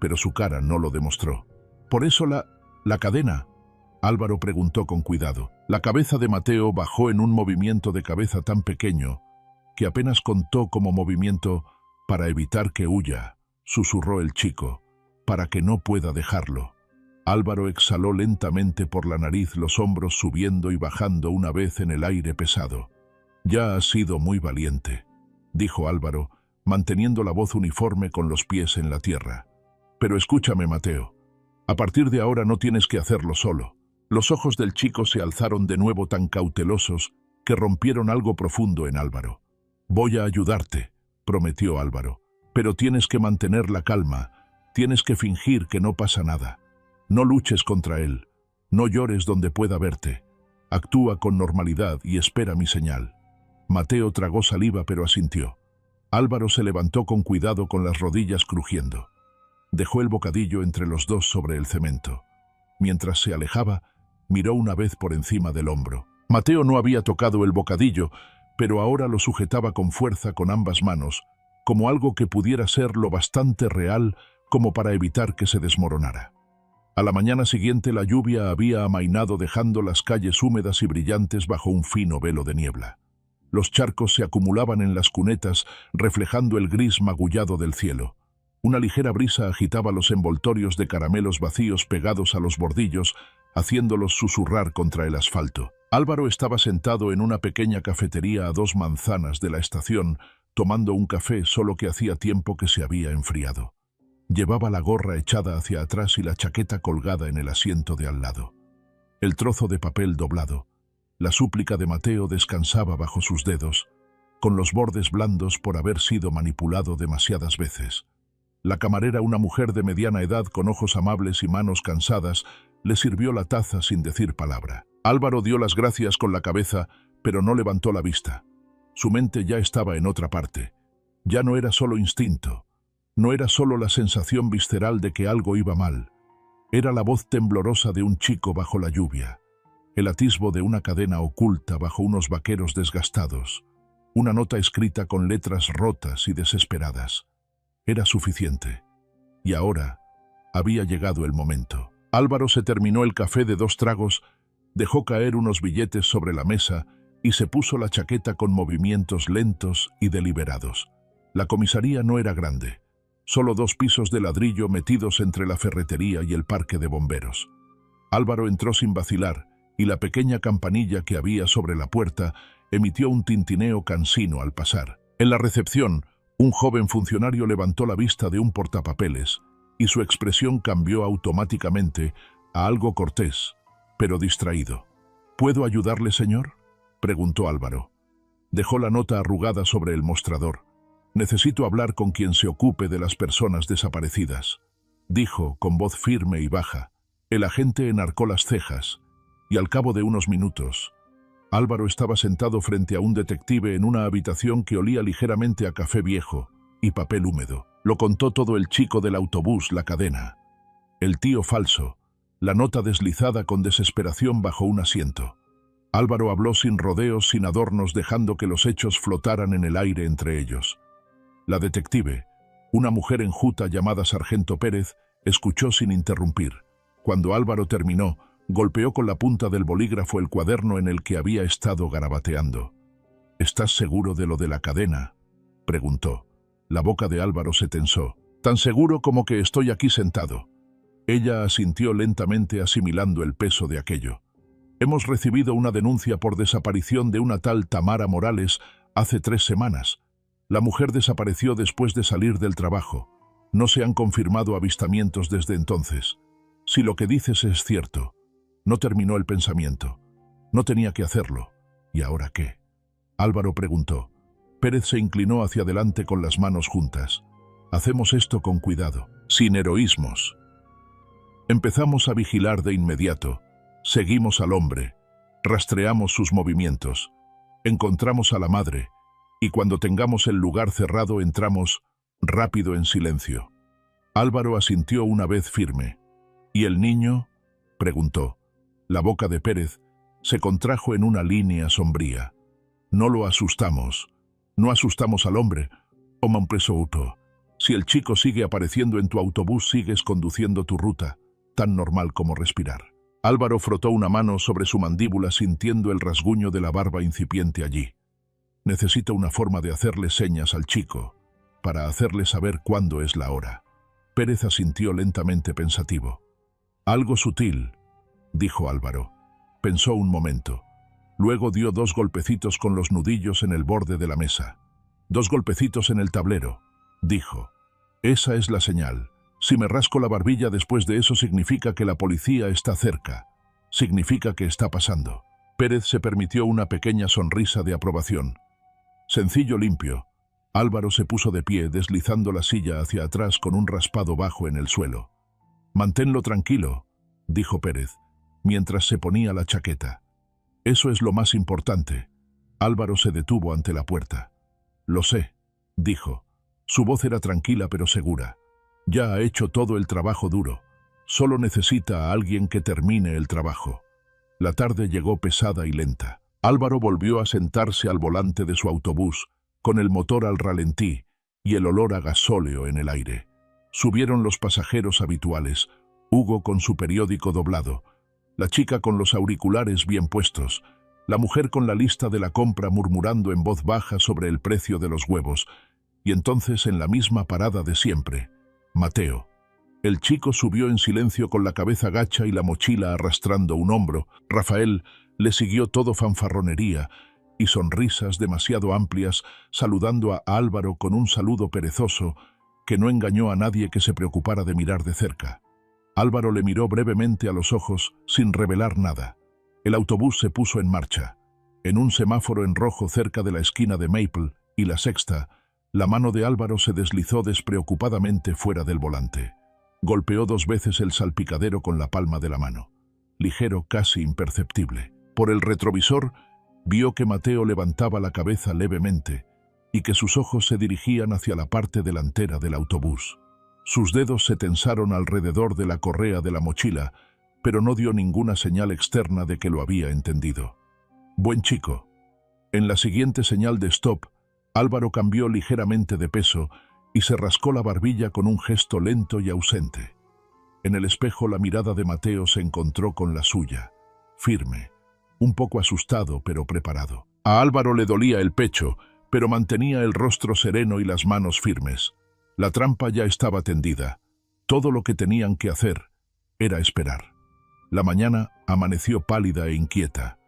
A: pero su cara no lo demostró. «Por eso la cadena», Álvaro preguntó con cuidado. La cabeza de Mateo bajó en un movimiento de cabeza tan pequeño que apenas contó como movimiento. «Para evitar que huya», susurró el chico, «para que no pueda dejarlo». Álvaro exhaló lentamente por la nariz, los hombros subiendo y bajando una vez en el aire pesado. «Ya has sido muy valiente», dijo Álvaro, manteniendo la voz uniforme con los pies en la tierra. «Pero escúchame, Mateo. A partir de ahora no tienes que hacerlo solo». Los ojos del chico se alzaron de nuevo tan cautelosos que rompieron algo profundo en Álvaro. «Voy a ayudarte», prometió Álvaro, «pero tienes que mantener la calma, tienes que fingir que no pasa nada. No luches contra él, no llores donde pueda verte. Actúa con normalidad y espera mi señal. Mateo tragó saliva pero asintió. Álvaro se levantó con cuidado con las rodillas crujiendo. Dejó el bocadillo entre los dos sobre el cemento. Mientras se alejaba, miró una vez por encima del hombro. Mateo no había tocado el bocadillo, pero ahora lo sujetaba con fuerza con ambas manos, como algo que pudiera ser lo bastante real como para evitar que se desmoronara. A la mañana siguiente la lluvia había amainado dejando las calles húmedas y brillantes bajo un fino velo de niebla. Los charcos se acumulaban en las cunetas, reflejando el gris magullado del cielo. Una ligera brisa agitaba los envoltorios de caramelos vacíos pegados a los bordillos, haciéndolos susurrar contra el asfalto. Álvaro estaba sentado en una pequeña cafetería a 2 manzanas de la estación, tomando un café solo que hacía tiempo que se había enfriado. Llevaba la gorra echada hacia atrás y la chaqueta colgada en el asiento de al lado. El trozo de papel doblado. La súplica de Mateo descansaba bajo sus dedos, con los bordes blandos por haber sido manipulado demasiadas veces. La camarera, una mujer de mediana edad con ojos amables y manos cansadas, le sirvió la taza sin decir palabra. Álvaro dio las gracias con la cabeza, pero no levantó la vista. Su mente ya estaba en otra parte. Ya no era solo instinto. No era solo la sensación visceral de que algo iba mal. Era la voz temblorosa de un chico bajo la lluvia. El atisbo de una cadena oculta bajo unos vaqueros desgastados. Una nota escrita con letras rotas y desesperadas. Era suficiente. Y ahora había llegado el momento. Álvaro se terminó el café de 2 tragos, dejó caer unos billetes sobre la mesa y se puso la chaqueta con movimientos lentos y deliberados. La comisaría no era grande, solo 2 pisos de ladrillo metidos entre la ferretería y el parque de bomberos. Álvaro entró sin vacilar y la pequeña campanilla que había sobre la puerta emitió un tintineo cansino al pasar. En la recepción, un joven funcionario levantó la vista de un portapapeles y su expresión cambió automáticamente a algo cortés, pero distraído. ¿Puedo ayudarle, señor?, preguntó Álvaro. Dejó la nota arrugada sobre el mostrador. Necesito hablar con quien se ocupe de las personas desaparecidas, dijo con voz firme y baja. El agente enarcó las cejas y al cabo de unos minutos, Álvaro estaba sentado frente a un detective en una habitación que olía ligeramente a café viejo y papel húmedo. Lo contó todo el chico del autobús, la cadena. El tío falso, la nota deslizada con desesperación bajo un asiento. Álvaro habló sin rodeos, sin adornos, dejando que los hechos flotaran en el aire entre ellos. La detective, una mujer enjuta llamada Sargento Pérez, escuchó sin interrumpir. Cuando Álvaro terminó, golpeó con la punta del bolígrafo el cuaderno en el que había estado garabateando. ¿Estás seguro de lo de la cadena?, preguntó. La boca de Álvaro se tensó. Tan seguro como que estoy aquí sentado. Ella asintió lentamente, asimilando el peso de aquello. Hemos recibido una denuncia por desaparición de una tal Tamara Morales hace 3 semanas. La mujer desapareció después de salir del trabajo. No se han confirmado avistamientos desde entonces. Si lo que dices es cierto. No terminó el pensamiento. No tenía que hacerlo. ¿Y ahora qué?, Álvaro preguntó. Pérez se inclinó hacia adelante con las manos juntas. Hacemos esto con cuidado, sin heroísmos. Empezamos a vigilar de inmediato. Seguimos al hombre. Rastreamos sus movimientos. Encontramos a la madre. Y cuando tengamos el lugar cerrado entramos rápido en silencio. Álvaro asintió una vez firme. ¿Y el niño?, preguntó. La boca de Pérez se contrajo en una línea sombría. No lo asustamos. No asustamos al hombre. Si el chico sigue apareciendo en tu autobús, sigues conduciendo tu ruta, tan normal como respirar. Álvaro frotó una mano sobre su mandíbula sintiendo el rasguño de la barba incipiente allí. Necesito una forma de hacerle señas al chico, para hacerle saber cuándo es la hora. Pérez asintió lentamente pensativo. Algo sutil, dijo Álvaro. Pensó un momento. Luego dio 2 golpecitos con los nudillos en el borde de la mesa. 2 golpecitos en el tablero, dijo. Esa es la señal. Si me rasco la barbilla después de eso significa que la policía está cerca. Significa que está pasando. Pérez se permitió una pequeña sonrisa de aprobación. Sencillo, limpio. Álvaro se puso de pie, deslizando la silla hacia atrás con un raspado bajo en el suelo. Manténlo tranquilo, dijo Pérez, mientras se ponía la chaqueta. Eso es lo más importante. Álvaro se detuvo ante la puerta. Lo sé, dijo. Su voz era tranquila pero segura. Ya ha hecho todo el trabajo duro. Solo necesita a alguien que termine el trabajo. La tarde llegó pesada y lenta. Álvaro volvió a sentarse al volante de su autobús, con el motor al ralentí y el olor a gasóleo en el aire. Subieron los pasajeros habituales, Hugo con su periódico doblado, la chica con los auriculares bien puestos, la mujer con la lista de la compra murmurando en voz baja sobre el precio de los huevos, y entonces en la misma parada de siempre, Mateo. El chico subió en silencio con la cabeza gacha y la mochila arrastrando un hombro. Rafael le siguió todo fanfarronería y sonrisas demasiado amplias, saludando a Álvaro con un saludo perezoso que no engañó a nadie que se preocupara de mirar de cerca. Álvaro le miró brevemente a los ojos sin revelar nada. El autobús se puso en marcha. En un semáforo en rojo cerca de la esquina de Maple y la Sexta, la mano de Álvaro se deslizó despreocupadamente fuera del volante. Golpeó 2 veces el salpicadero con la palma de la mano. Ligero, casi imperceptible. Por el retrovisor, vio que Mateo levantaba la cabeza levemente y que sus ojos se dirigían hacia la parte delantera del autobús. Sus dedos se tensaron alrededor de la correa de la mochila, pero no dio ninguna señal externa de que lo había entendido. Buen chico. En la siguiente señal de stop, Álvaro cambió ligeramente de peso y se rascó la barbilla con un gesto lento y ausente. En el espejo la mirada de Mateo se encontró con la suya, firme, un poco asustado pero preparado. A Álvaro le dolía el pecho, pero mantenía el rostro sereno y las manos firmes. La trampa ya estaba tendida. Todo lo que tenían que hacer era esperar. La mañana amaneció pálida e inquieta.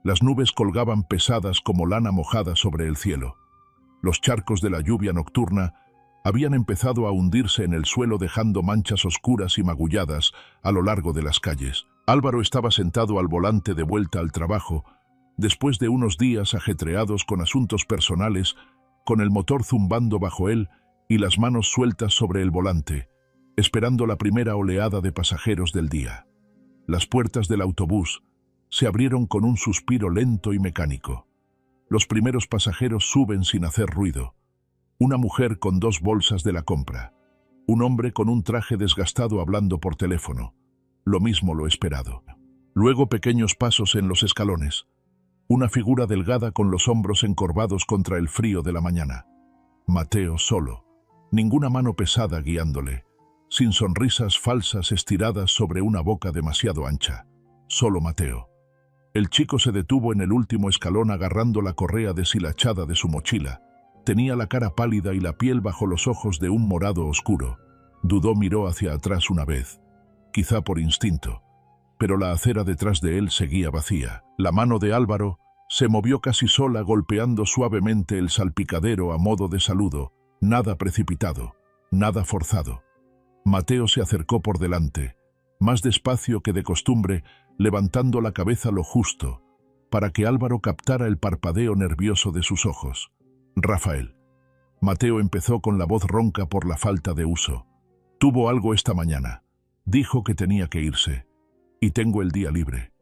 A: Las nubes colgaban pesadas como lana mojada sobre el cielo. Los charcos de la lluvia nocturna habían empezado a hundirse en el suelo dejando manchas oscuras y magulladas a lo largo de las calles. Álvaro estaba sentado al volante de vuelta al trabajo, después de unos días ajetreados con asuntos personales, con el motor zumbando bajo él y las manos sueltas sobre el volante, esperando la primera oleada de pasajeros del día. Las puertas del autobús se abrieron con un suspiro lento y mecánico. Los primeros pasajeros suben sin hacer ruido. Una mujer con 2 bolsas de la compra. Un hombre con un traje desgastado hablando por teléfono. Lo mismo lo esperado. Luego pequeños pasos en los escalones. Una figura delgada con los hombros encorvados contra el frío de la mañana. Mateo solo. Ninguna mano pesada guiándole. Sin sonrisas falsas estiradas sobre una boca demasiado ancha. Solo Mateo. El chico se detuvo en el último escalón agarrando la correa deshilachada de su mochila. Tenía la cara pálida y la piel bajo los ojos de un morado oscuro. Dudó, miró hacia atrás una vez, quizá por instinto, pero la acera detrás de él seguía vacía. La mano de Álvaro se movió casi sola golpeando suavemente el salpicadero a modo de saludo, nada precipitado, nada forzado. Mateo se acercó por delante, más despacio que de costumbre, levantando la cabeza lo justo, para que Álvaro captara el parpadeo nervioso de sus ojos. Rafael. Mateo empezó con la voz ronca por la falta de uso. Tuvo algo esta mañana. Dijo que tenía que irse. Y tengo el día libre.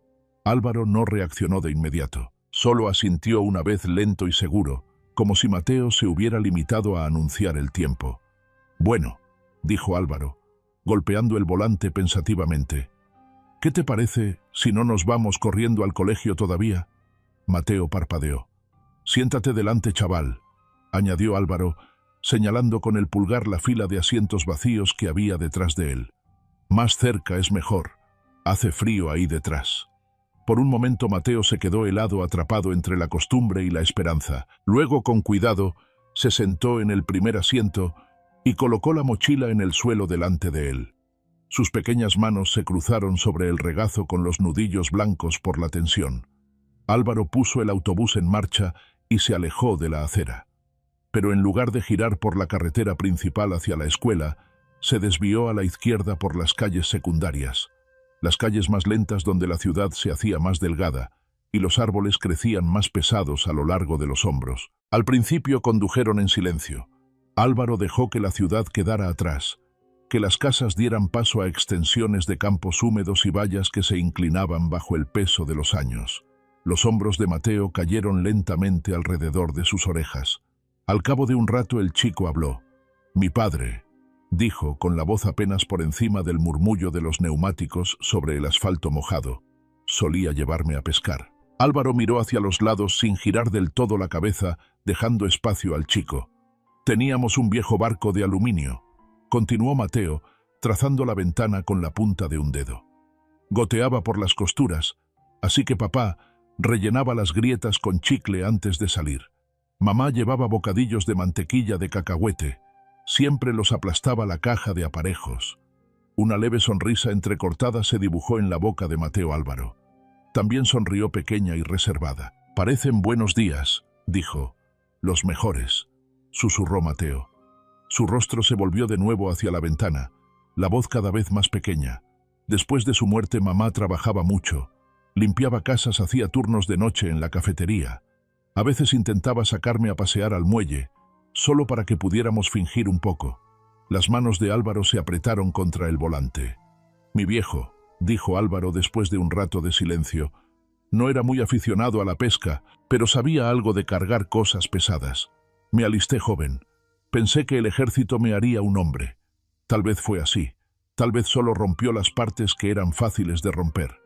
A: Álvaro no reaccionó de inmediato. Solo asintió una vez lento y seguro, como si Mateo se hubiera limitado a anunciar el tiempo. Bueno, dijo Álvaro, golpeando el volante pensativamente. ¿Qué te parece si no nos vamos corriendo al colegio todavía? Mateo parpadeó. Siéntate delante, chaval, añadió Álvaro, señalando con el pulgar la fila de asientos vacíos que había detrás de él. Más cerca es mejor. Hace frío ahí detrás. Por un momento Mateo se quedó helado, atrapado entre la costumbre y la esperanza. Luego, con cuidado, se sentó en el primer asiento y colocó la mochila en el suelo delante de él. Sus pequeñas manos se cruzaron sobre el regazo con los nudillos blancos por la tensión. Álvaro puso el autobús en marcha y se alejó de la acera. Pero en lugar de girar por la carretera principal hacia la escuela, se desvió a la izquierda por las calles secundarias, las calles más lentas donde la ciudad se hacía más delgada y los árboles crecían más pesados a lo largo de los hombros. Al principio condujeron en silencio. Álvaro dejó que la ciudad quedara atrás, que las casas dieran paso a extensiones de campos húmedos y vallas que se inclinaban bajo el peso de los años. Los hombros de Mateo cayeron lentamente alrededor de sus orejas. Al cabo de un rato el chico habló. «Mi padre», dijo con la voz apenas por encima del murmullo de los neumáticos sobre el asfalto mojado, «solía llevarme a pescar». Álvaro miró hacia los lados sin girar del todo la cabeza, dejando espacio al chico. «Teníamos un viejo barco de aluminio», continuó Mateo, trazando la ventana con la punta de un dedo. «Goteaba por las costuras, así que papá rellenaba las grietas con chicle antes de salir. Mamá llevaba bocadillos de mantequilla de cacahuete. Siempre los aplastaba la caja de aparejos». Una leve sonrisa entrecortada se dibujó en la boca de Mateo Álvaro. También sonrió pequeña y reservada. «Parecen buenos días», dijo. «Los mejores», susurró Mateo. Su rostro se volvió de nuevo hacia la ventana, la voz cada vez más pequeña. Después de su muerte mamá trabajaba mucho. Limpiaba casas, hacía turnos de noche en la cafetería. A veces intentaba sacarme a pasear al muelle, solo para que pudiéramos fingir un poco. Las manos de Álvaro se apretaron contra el volante. «Mi viejo», dijo Álvaro después de un rato de silencio, «no era muy aficionado a la pesca, pero sabía algo de cargar cosas pesadas. Me alisté joven. Pensé que el ejército me haría un hombre. Tal vez fue así. Tal vez solo rompió las partes que eran fáciles de romper.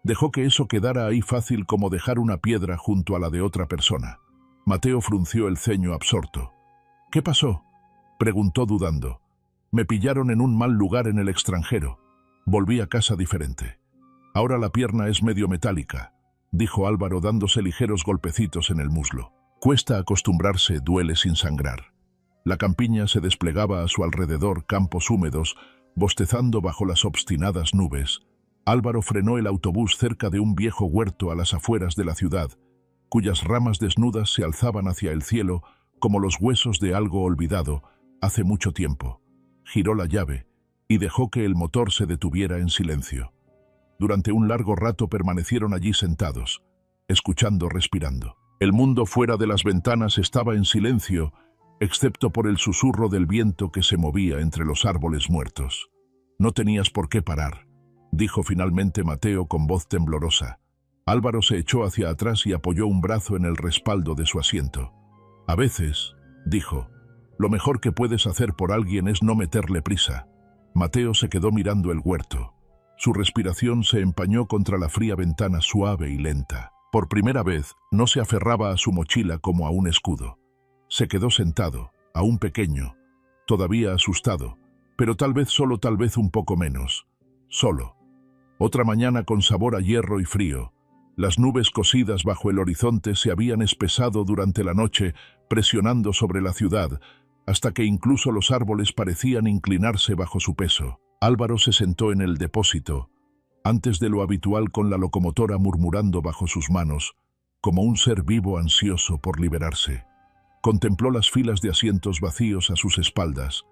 A: Dejó que eso quedara ahí fácil como dejar una piedra junto a la de otra persona». Mateo frunció el ceño absorto. «¿Qué pasó?», preguntó dudando. «Me pillaron en un mal lugar en el extranjero. Volví a casa diferente. Ahora la pierna es medio metálica», dijo Álvaro dándose ligeros golpecitos en el muslo. «Cuesta acostumbrarse, duele sin sangrar». La campiña se desplegaba a su alrededor, campos húmedos, bostezando bajo las obstinadas nubes. Álvaro frenó el autobús cerca de un viejo huerto a las afueras de la ciudad, cuyas ramas desnudas se alzaban hacia el cielo como los huesos de algo olvidado hace mucho tiempo. Giró la llave y dejó que el motor se detuviera en silencio. Durante un largo rato permanecieron allí sentados, escuchando, respirando. El mundo fuera de las ventanas estaba en silencio, excepto por el susurro del viento que se movía entre los árboles muertos. «No tenías por qué parar», dijo finalmente Mateo con voz temblorosa. Álvaro se echó hacia atrás y apoyó un brazo en el respaldo de su asiento. «A veces», dijo, «lo mejor que puedes hacer por alguien es no meterle prisa». Mateo se quedó mirando el huerto. Su respiración se empañó contra la fría ventana suave y lenta. Por primera vez, no se aferraba a su mochila como a un escudo. Se quedó sentado, aún pequeño, todavía asustado, pero tal vez solo, tal vez un poco menos. Solo. Otra mañana con sabor a hierro y frío. Las nubes cosidas bajo el horizonte se habían espesado durante la noche, presionando sobre la ciudad, hasta que incluso los árboles parecían inclinarse bajo su peso. Álvaro se sentó en el depósito, antes de lo habitual, con la locomotora murmurando bajo sus manos, como un ser vivo ansioso por liberarse. Contempló las filas de asientos vacíos a sus espaldas,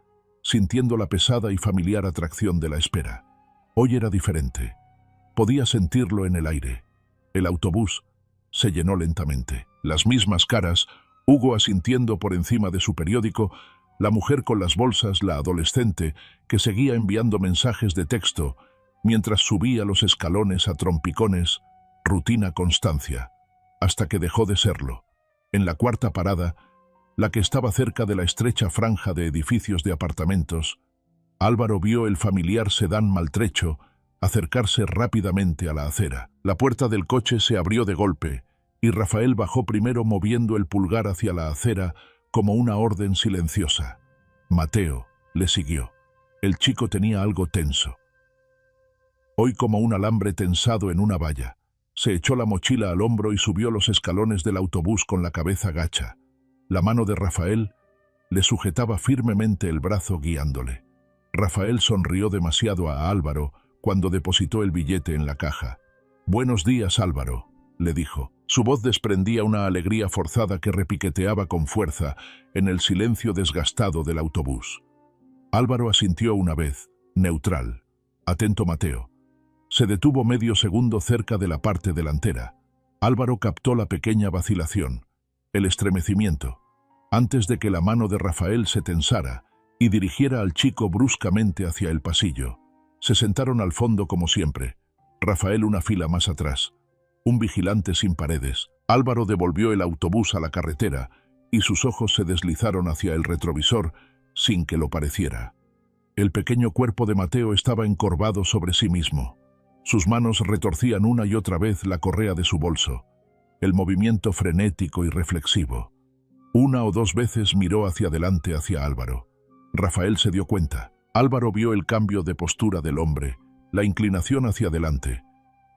A: sintiendo la pesada y familiar atracción de la espera. Hoy era diferente. Podía sentirlo en el aire. El autobús se llenó lentamente. Las mismas caras, Hugo asintiendo por encima de su periódico, la mujer con las bolsas, la adolescente, que seguía enviando mensajes de texto, mientras subía los escalones a trompicones, rutina constancia, hasta que dejó de serlo. En la cuarta parada, la que estaba cerca de la estrecha franja de edificios de apartamentos, Álvaro vio el familiar sedán maltrecho acercarse rápidamente a la acera. La puerta del coche se abrió de golpe, y Rafael bajó primero moviendo el pulgar hacia la acera como una orden silenciosa. Mateo le siguió. El chico tenía algo tenso. Hoy como un alambre tensado en una valla. Se echó la mochila al hombro y subió los escalones del autobús con la cabeza gacha. La mano de Rafael le sujetaba firmemente el brazo guiándole. Rafael sonrió demasiado a Álvaro cuando depositó el billete en la caja. «Buenos días, Álvaro», le dijo. Su voz desprendía una alegría forzada que repiqueteaba con fuerza en el silencio desgastado del autobús. Álvaro asintió una vez, neutral. Atento Mateo. Se detuvo medio segundo cerca de la parte delantera. Álvaro captó la pequeña vacilación, el estremecimiento, antes de que la mano de Rafael se tensara y dirigiera al chico bruscamente hacia el pasillo. Se sentaron al fondo como siempre, Rafael una fila más atrás. un vigilante sin paredes. Álvaro devolvió el autobús a la carretera y sus ojos se deslizaron hacia el retrovisor sin que lo pareciera. El pequeño cuerpo de Mateo estaba encorvado sobre sí mismo. Sus manos retorcían una y otra vez la correa de su bolso. El movimiento frenético y reflexivo. Una o dos veces miró hacia adelante hacia Álvaro. Rafael se dio cuenta. Álvaro vio el cambio de postura del hombre, la inclinación hacia adelante,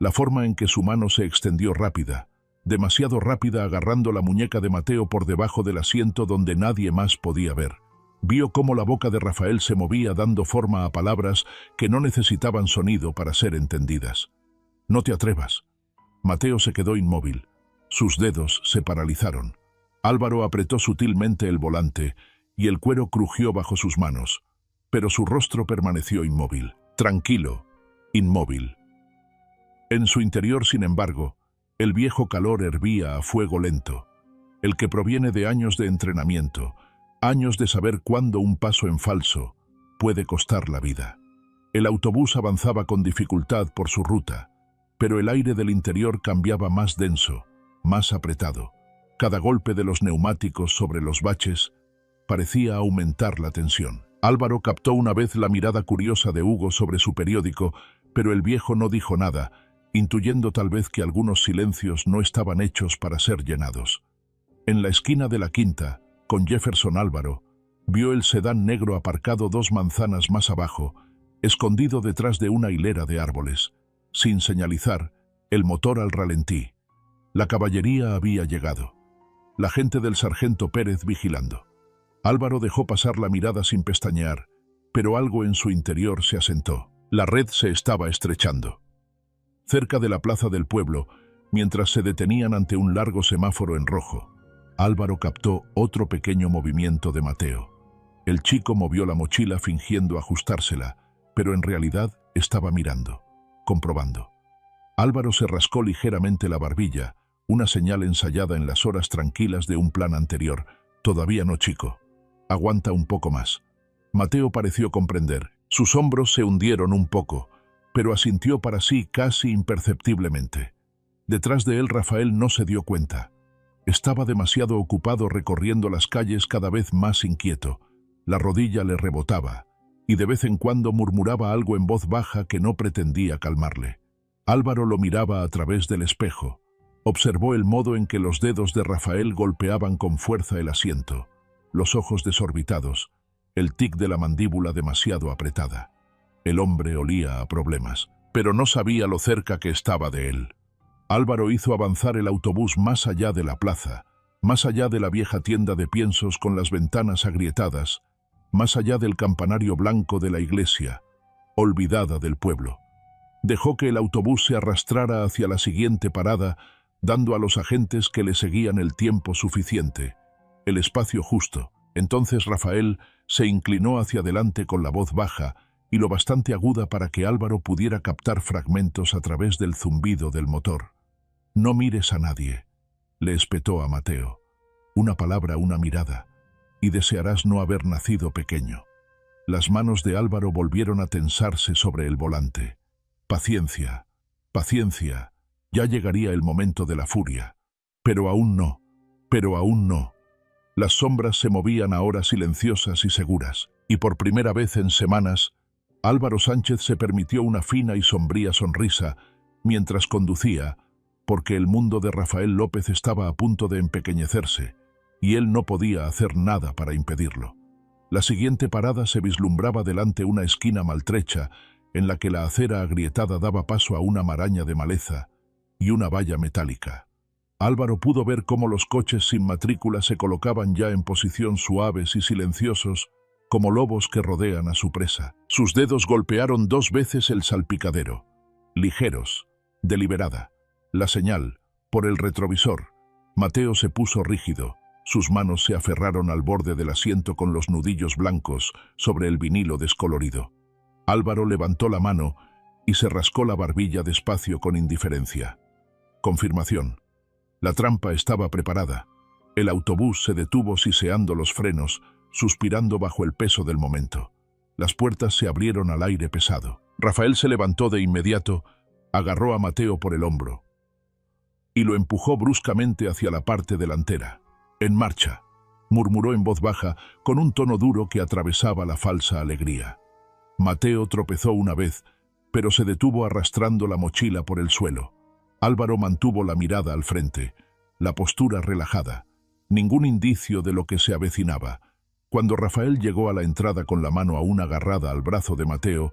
A: la forma en que su mano se extendió rápida, demasiado rápida, agarrando la muñeca de Mateo por debajo del asiento donde nadie más podía ver. Vio cómo la boca de Rafael se movía dando forma a palabras que no necesitaban sonido para ser entendidas. «No te atrevas». Mateo se quedó inmóvil. Sus dedos se paralizaron. Álvaro apretó sutilmente el volante y el cuero crujió bajo sus manos, pero su rostro permaneció inmóvil, tranquilo, inmóvil. En su interior, sin embargo, el viejo calor hervía a fuego lento, el que proviene de años de entrenamiento, años de saber cuándo un paso en falso puede costar la vida. El autobús avanzaba con dificultad por su ruta, pero el aire del interior cambiaba más denso, más apretado. Cada golpe de los neumáticos sobre los baches parecía aumentar la tensión. Álvaro captó una vez la mirada curiosa de Hugo sobre su periódico, pero el viejo no dijo nada, intuyendo tal vez que algunos silencios no estaban hechos para ser llenados. En la esquina de la quinta, con Jefferson, Álvaro vio el sedán negro aparcado 2 manzanas más abajo, escondido detrás de una hilera de árboles. Sin señalizar, el motor al ralentí. La caballería había llegado. La gente del sargento Pérez vigilando. Álvaro dejó pasar la mirada sin pestañear, pero algo en su interior se asentó. La red se estaba estrechando. Cerca de la plaza del pueblo, mientras se detenían ante un largo semáforo en rojo, Álvaro captó otro pequeño movimiento de Mateo. El chico movió la mochila fingiendo ajustársela, pero en realidad estaba mirando, comprobando. Álvaro se rascó ligeramente la barbilla, una señal ensayada en las horas tranquilas de un plan anterior. Todavía no, chico. Aguanta un poco más. Mateo pareció comprender. Sus hombros se hundieron un poco, pero asintió para sí casi imperceptiblemente. Detrás de él Rafael no se dio cuenta. Estaba demasiado ocupado recorriendo las calles cada vez más inquieto. La rodilla le rebotaba, y de vez en cuando murmuraba algo en voz baja que no pretendía calmarle. Álvaro lo miraba a través del espejo. Observó el modo en que los dedos de Rafael golpeaban con fuerza el asiento, los ojos desorbitados, el tic de la mandíbula demasiado apretada. El hombre olía a problemas, pero no sabía lo cerca que estaba de él. Álvaro hizo avanzar el autobús más allá de la plaza, más allá de la vieja tienda de piensos con las ventanas agrietadas, más allá del campanario blanco de la iglesia, olvidada del pueblo. Dejó que el autobús se arrastrara hacia la siguiente parada, dando a los agentes que le seguían el tiempo suficiente, el espacio justo. Entonces Rafael se inclinó hacia adelante con la voz baja y lo bastante aguda para que Álvaro pudiera captar fragmentos a través del zumbido del motor. «No mires a nadie», le espetó a Mateo. «Una palabra, una mirada, y desearás no haber nacido pequeño». Las manos de Álvaro volvieron a tensarse sobre el volante. Paciencia, paciencia, ya llegaría el momento de la furia. Pero aún no, pero aún no. Las sombras se movían ahora silenciosas y seguras, y por primera vez en semanas, Álvaro Sánchez se permitió una fina y sombría sonrisa mientras conducía, porque el mundo de Rafael López estaba a punto de empequeñecerse, y él no podía hacer nada para impedirlo. La siguiente parada se vislumbraba delante una esquina maltrecha, en la que la acera agrietada daba paso a una maraña de maleza y una valla metálica. Álvaro pudo ver cómo los coches sin matrícula se colocaban ya en posición suaves y silenciosos, como lobos que rodean a su presa. Sus dedos golpearon 2 veces el salpicadero, ligeros, deliberada. La señal, por el retrovisor. Mateo se puso rígido. Sus manos se aferraron al borde del asiento con los nudillos blancos sobre el vinilo descolorido. Álvaro levantó la mano y se rascó la barbilla despacio con indiferencia. Confirmación. La trampa estaba preparada. El autobús se detuvo siseando los frenos, suspirando bajo el peso del momento. Las puertas se abrieron al aire pesado. Rafael se levantó de inmediato, agarró a Mateo por el hombro. y lo empujó bruscamente hacia la parte delantera. «En marcha», murmuró en voz baja, con un tono duro que atravesaba la falsa alegría. Mateo tropezó una vez, pero se detuvo arrastrando la mochila por el suelo. Álvaro mantuvo la mirada al frente, la postura relajada, ningún indicio de lo que se avecinaba. Cuando Rafael llegó a la entrada con la mano aún agarrada al brazo de Mateo,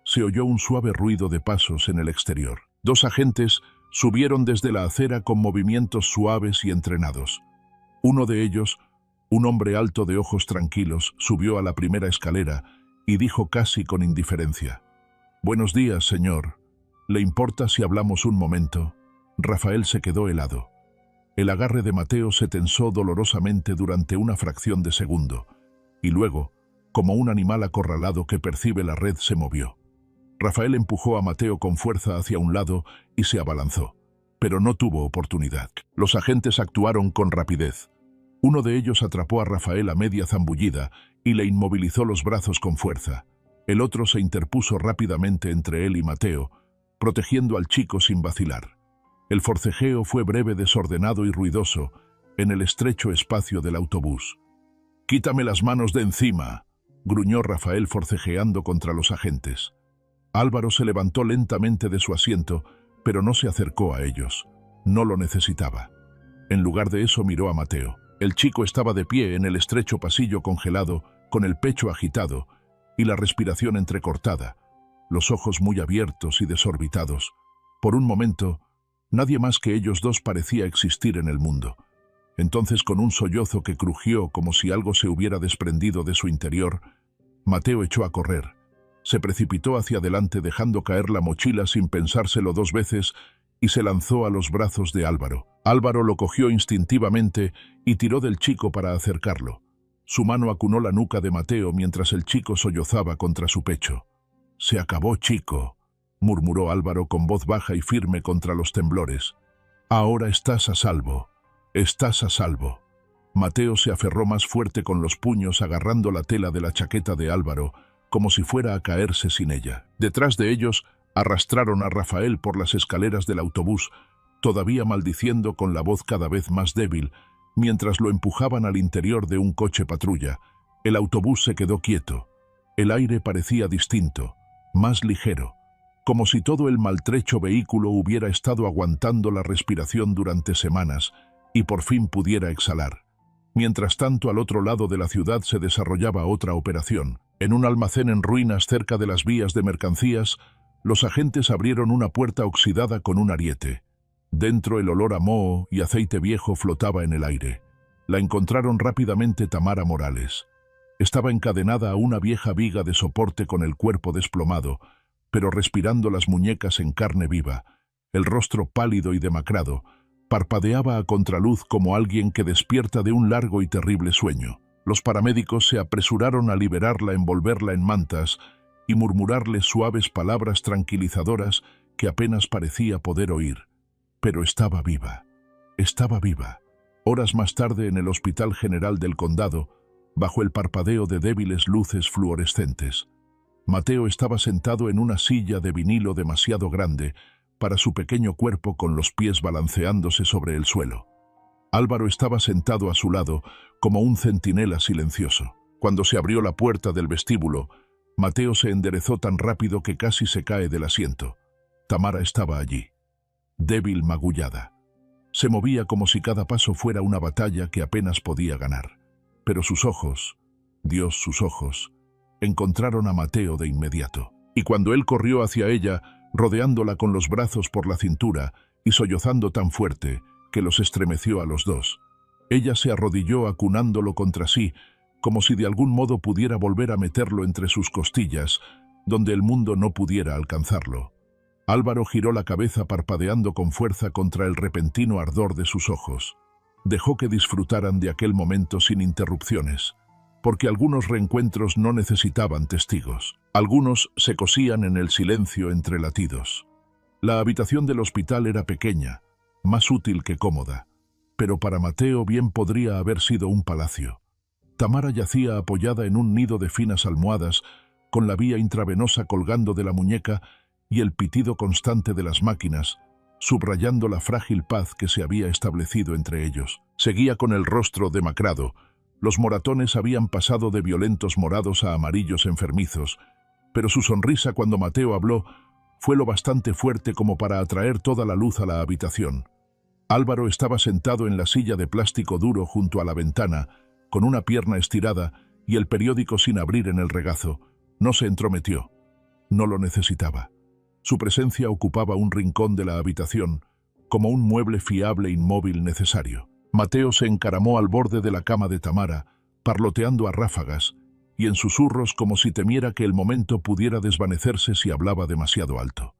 A: se oyó un suave ruido de pasos en el exterior. 2 agentes subieron desde la acera con movimientos suaves y entrenados. Uno de ellos, un hombre alto de ojos tranquilos, subió a la primera escalera y dijo casi con indiferencia: «Buenos días, señor. ¿Le importa si hablamos un momento?» Rafael se quedó helado. El agarre de Mateo se tensó dolorosamente durante una fracción de segundo, y luego, como un animal acorralado que percibe la red, se movió. Rafael empujó a Mateo con fuerza hacia un lado y se abalanzó, pero no tuvo oportunidad. Los agentes actuaron con rapidez. Uno de ellos atrapó a Rafael a media zambullida y le inmovilizó los brazos con fuerza. El otro se interpuso rápidamente entre él y Mateo, protegiendo al chico sin vacilar. El forcejeo fue breve, desordenado y ruidoso en el estrecho espacio del autobús. «Quítame las manos de encima», gruñó Rafael forcejeando contra los agentes. Álvaro se levantó lentamente de su asiento, pero no se acercó a ellos. No lo necesitaba. En lugar de eso miró a Mateo. El chico estaba de pie en el estrecho pasillo congelado, con el pecho agitado y la respiración entrecortada, los ojos muy abiertos y desorbitados. Por un momento, nadie más que ellos dos parecía existir en el mundo. Entonces, con un sollozo que crujió como si algo se hubiera desprendido de su interior, Mateo echó a correr. Se precipitó hacia adelante dejando caer la mochila sin pensárselo 2 veces y se lanzó a los brazos de Álvaro. Álvaro lo cogió instintivamente y tiró del chico para acercarlo. Su mano acunó la nuca de Mateo mientras el chico sollozaba contra su pecho. «Se acabó, chico», murmuró Álvaro con voz baja y firme contra los temblores. «Ahora estás a salvo. Estás a salvo». Mateo se aferró más fuerte con los puños agarrando la tela de la chaqueta de Álvaro, como si fuera a caerse sin ella. Detrás de ellos arrastraron a Rafael por las escaleras del autobús, todavía maldiciendo con la voz cada vez más débil, mientras lo empujaban al interior de un coche patrulla. El autobús se quedó quieto. El aire parecía distinto, más ligero, como si todo el maltrecho vehículo hubiera estado aguantando la respiración durante semanas y por fin pudiera exhalar. Mientras tanto, al otro lado de la ciudad se desarrollaba otra operación. En un almacén en ruinas cerca de las vías de mercancías, los agentes abrieron una puerta oxidada con un ariete. Dentro, el olor a moho y aceite viejo flotaba en el aire. La encontraron rápidamente Tamara Morales. Estaba encadenada a una vieja viga de soporte con el cuerpo desplomado, pero respirando las muñecas en carne viva. El rostro pálido y demacrado parpadeaba a contraluz como alguien que despierta de un largo y terrible sueño. Los paramédicos se apresuraron a liberarla, envolverla en mantas y murmurarle suaves palabras tranquilizadoras que apenas parecía poder oír. Pero estaba viva. Estaba viva. Horas más tarde, en el Hospital General del Condado, bajo el parpadeo de débiles luces fluorescentes, Mateo estaba sentado en una silla de vinilo demasiado grande para su pequeño cuerpo, con los pies balanceándose sobre el suelo. Álvaro estaba sentado a su lado como un centinela silencioso. Cuando se abrió la puerta del vestíbulo, Mateo se enderezó tan rápido que casi se cae del asiento. Tamara estaba allí, débil, magullada. Se movía como si cada paso fuera una batalla que apenas podía ganar. Pero sus ojos, Dios, sus ojos, encontraron a Mateo de inmediato. Y cuando él corrió hacia ella, rodeándola con los brazos por la cintura y sollozando tan fuerte que los estremeció a los dos, ella se arrodilló acunándolo contra sí, como si de algún modo pudiera volver a meterlo entre sus costillas, donde el mundo no pudiera alcanzarlo. Álvaro giró la cabeza parpadeando con fuerza contra el repentino ardor de sus ojos. Dejó que disfrutaran de aquel momento sin interrupciones, porque algunos reencuentros no necesitaban testigos. Algunos se cosían en el silencio entre latidos. La habitación del hospital era pequeña, más útil que cómoda, pero para Mateo bien podría haber sido un palacio. Tamara yacía apoyada en un nido de finas almohadas, con la vía intravenosa colgando de la muñeca y el pitido constante de las máquinas, subrayando la frágil paz que se había establecido entre ellos. Seguía con el rostro demacrado. Los moratones habían pasado de violentos morados a amarillos enfermizos, pero su sonrisa cuando Mateo habló fue lo bastante fuerte como para atraer toda la luz a la habitación. Álvaro estaba sentado en la silla de plástico duro junto a la ventana, con una pierna estirada y el periódico sin abrir en el regazo. No se entrometió. No lo necesitaba. Su presencia ocupaba un rincón de la habitación, como un mueble fiable inmóvil necesario. Mateo se encaramó al borde de la cama de Tamara, parloteando a ráfagas, y en susurros como si temiera que el momento pudiera desvanecerse si hablaba demasiado alto.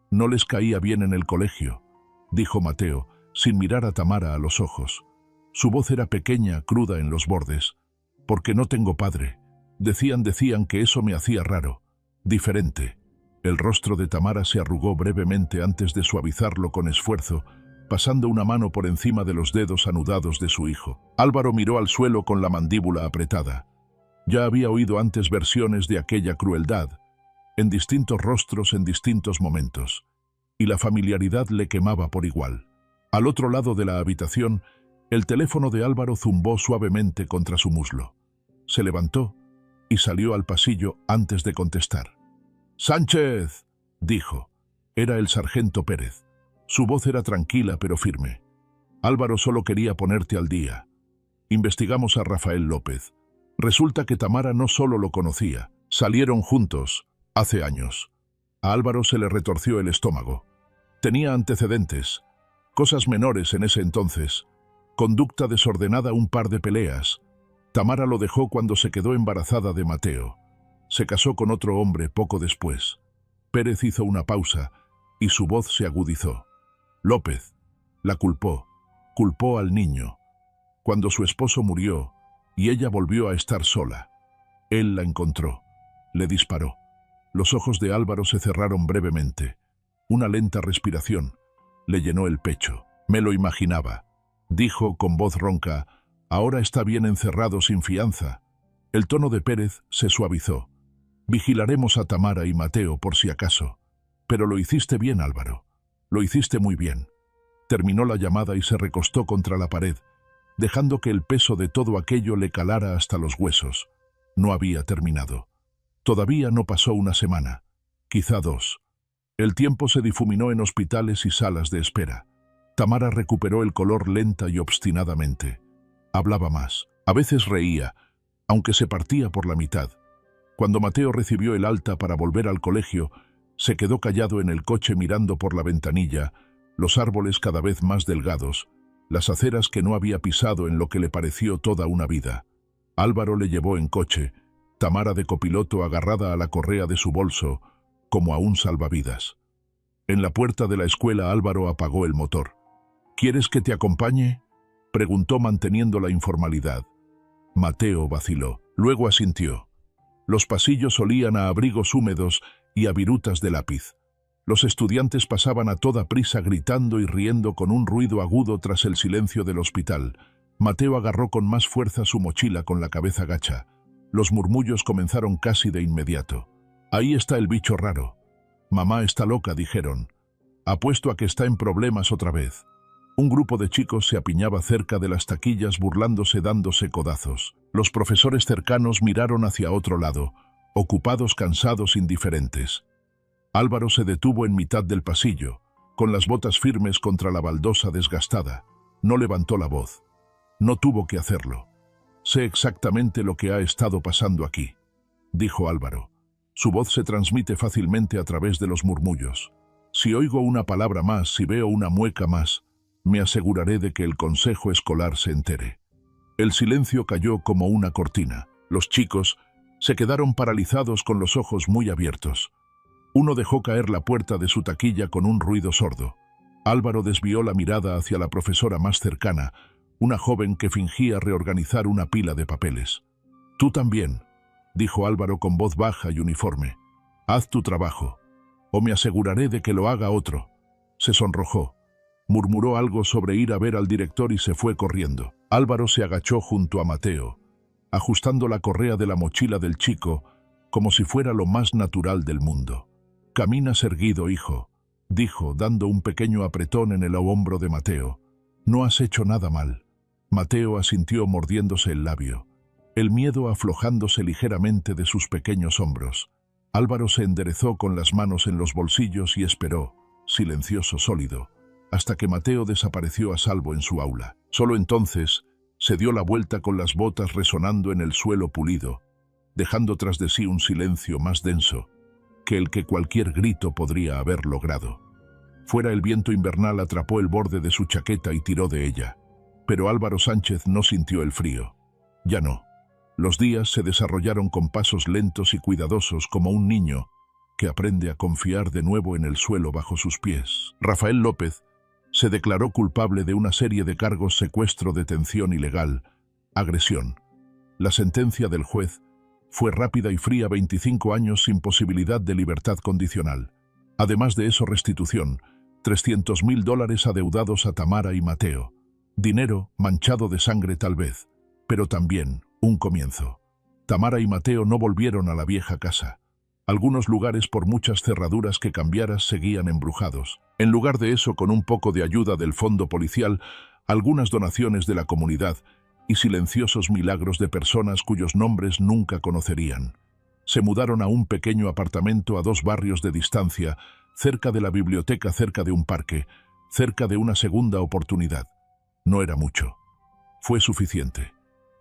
A: «No les caía bien en el colegio», dijo Mateo, sin mirar a Tamara a los ojos. Su voz era pequeña, cruda en los bordes. «Porque no tengo padre. Decían que eso me hacía raro, diferente». El rostro de Tamara se arrugó brevemente antes de suavizarlo con esfuerzo, pasando una mano por encima de los dedos anudados de su hijo. Álvaro miró al suelo con la mandíbula apretada. Ya había oído antes versiones de aquella crueldad, en distintos rostros en distintos momentos, y la familiaridad le quemaba por igual. Al otro lado de la habitación, el teléfono de Álvaro zumbó suavemente contra su muslo. Se levantó y salió al pasillo antes de contestar. «¡Sánchez!», dijo. Era el sargento Pérez. Su voz era tranquila pero firme. «Álvaro solo quería ponerte al día. Investigamos a Rafael López. Resulta que Tamara no solo lo conocía, salieron juntos, hace años». A Álvaro se le retorció el estómago. Tenía antecedentes, cosas menores en ese entonces, conducta desordenada, un par de peleas. Tamara lo dejó cuando se quedó embarazada de Mateo. Se casó con otro hombre poco después. Pérez hizo una pausa y su voz se agudizó. López la culpó al niño. Cuando su esposo murió y ella volvió a estar sola, él la encontró, le disparó. Los ojos de Álvaro se cerraron brevemente. Una lenta respiración le llenó el pecho. «Me lo imaginaba», dijo con voz ronca. «Ahora está bien encerrado sin fianza». El tono de Pérez se suavizó. «Vigilaremos a Tamara y Mateo por si acaso. Pero lo hiciste bien, Álvaro. Lo hiciste muy bien». Terminó la llamada y se recostó contra la pared, dejando que el peso de todo aquello le calara hasta los huesos. No había terminado. Todavía no pasó una semana, quizá 2. El tiempo se difuminó en hospitales y salas de espera. Tamara recuperó el color lenta y obstinadamente. Hablaba más. A veces reía, aunque se partía por la mitad. Cuando Mateo recibió el alta para volver al colegio, se quedó callado en el coche mirando por la ventanilla, los árboles cada vez más delgados, las aceras que no había pisado en lo que le pareció toda una vida. Álvaro le llevó en coche, Tamara de copiloto agarrada a la correa de su bolso, como a un salvavidas. En la puerta de la escuela Álvaro apagó el motor. «¿Quieres que te acompañe?», preguntó manteniendo la informalidad. Mateo vaciló, luego asintió. Los pasillos olían a abrigos húmedos y a virutas de lápiz. Los estudiantes pasaban a toda prisa gritando y riendo con un ruido agudo tras el silencio del hospital. Mateo agarró con más fuerza su mochila con la cabeza gacha. Los murmullos comenzaron casi de inmediato. «Ahí está el bicho raro. Mamá está loca», dijeron. «Apuesto a que está en problemas otra vez». Un grupo de chicos se apiñaba cerca de las taquillas burlándose, dándose codazos. Los profesores cercanos miraron hacia otro lado, ocupados, cansados, indiferentes. Álvaro se detuvo en mitad del pasillo, con las botas firmes contra la baldosa desgastada. No levantó la voz. No tuvo que hacerlo. «Sé exactamente lo que ha estado pasando aquí», dijo Álvaro. Su voz se transmite fácilmente a través de los murmullos. «Si oigo una palabra más, si veo una mueca más, me aseguraré de que el consejo escolar se entere». El silencio cayó como una cortina. Los chicos se quedaron paralizados con los ojos muy abiertos. Uno dejó caer la puerta de su taquilla con un ruido sordo. Álvaro desvió la mirada hacia la profesora más cercana, una joven que fingía reorganizar una pila de papeles. «Tú también», dijo Álvaro con voz baja y uniforme. «Haz tu trabajo, o me aseguraré de que lo haga otro». Se sonrojó. Murmuró algo sobre ir a ver al director y se fue corriendo. Álvaro se agachó junto a Mateo, ajustando la correa de la mochila del chico como si fuera lo más natural del mundo. «Caminas erguido, hijo», dijo, dando un pequeño apretón en el hombro de Mateo. «No has hecho nada mal». Mateo asintió mordiéndose el labio, el miedo aflojándose ligeramente de sus pequeños hombros. Álvaro se enderezó con las manos en los bolsillos y esperó, silencioso, sólido, hasta que Mateo desapareció a salvo en su aula. Solo entonces se dio la vuelta con las botas resonando en el suelo pulido, dejando tras de sí un silencio más denso que el que cualquier grito podría haber logrado. Fuera, el viento invernal atrapó el borde de su chaqueta y tiró de ella, pero Álvaro Sánchez no sintió el frío. Ya no. Los días se desarrollaron con pasos lentos y cuidadosos, como un niño que aprende a confiar de nuevo en el suelo bajo sus pies. Rafael López se declaró culpable de una serie de cargos: secuestro, detención ilegal, agresión. La sentencia del juez fue rápida y fría: 25 años sin posibilidad de libertad condicional. Además de eso, restitución, $300.000 adeudados a Tamara y Mateo. Dinero manchado de sangre tal vez, pero también un comienzo. Tamara y Mateo no volvieron a la vieja casa. Algunos lugares, por muchas cerraduras que cambiaras, seguían embrujados. En lugar de eso, con un poco de ayuda del fondo policial, algunas donaciones de la comunidad y silenciosos milagros de personas cuyos nombres nunca conocerían, se mudaron a un pequeño apartamento a 2 barrios de distancia, cerca de la biblioteca, cerca de un parque, cerca de una segunda oportunidad. No era mucho. Fue suficiente.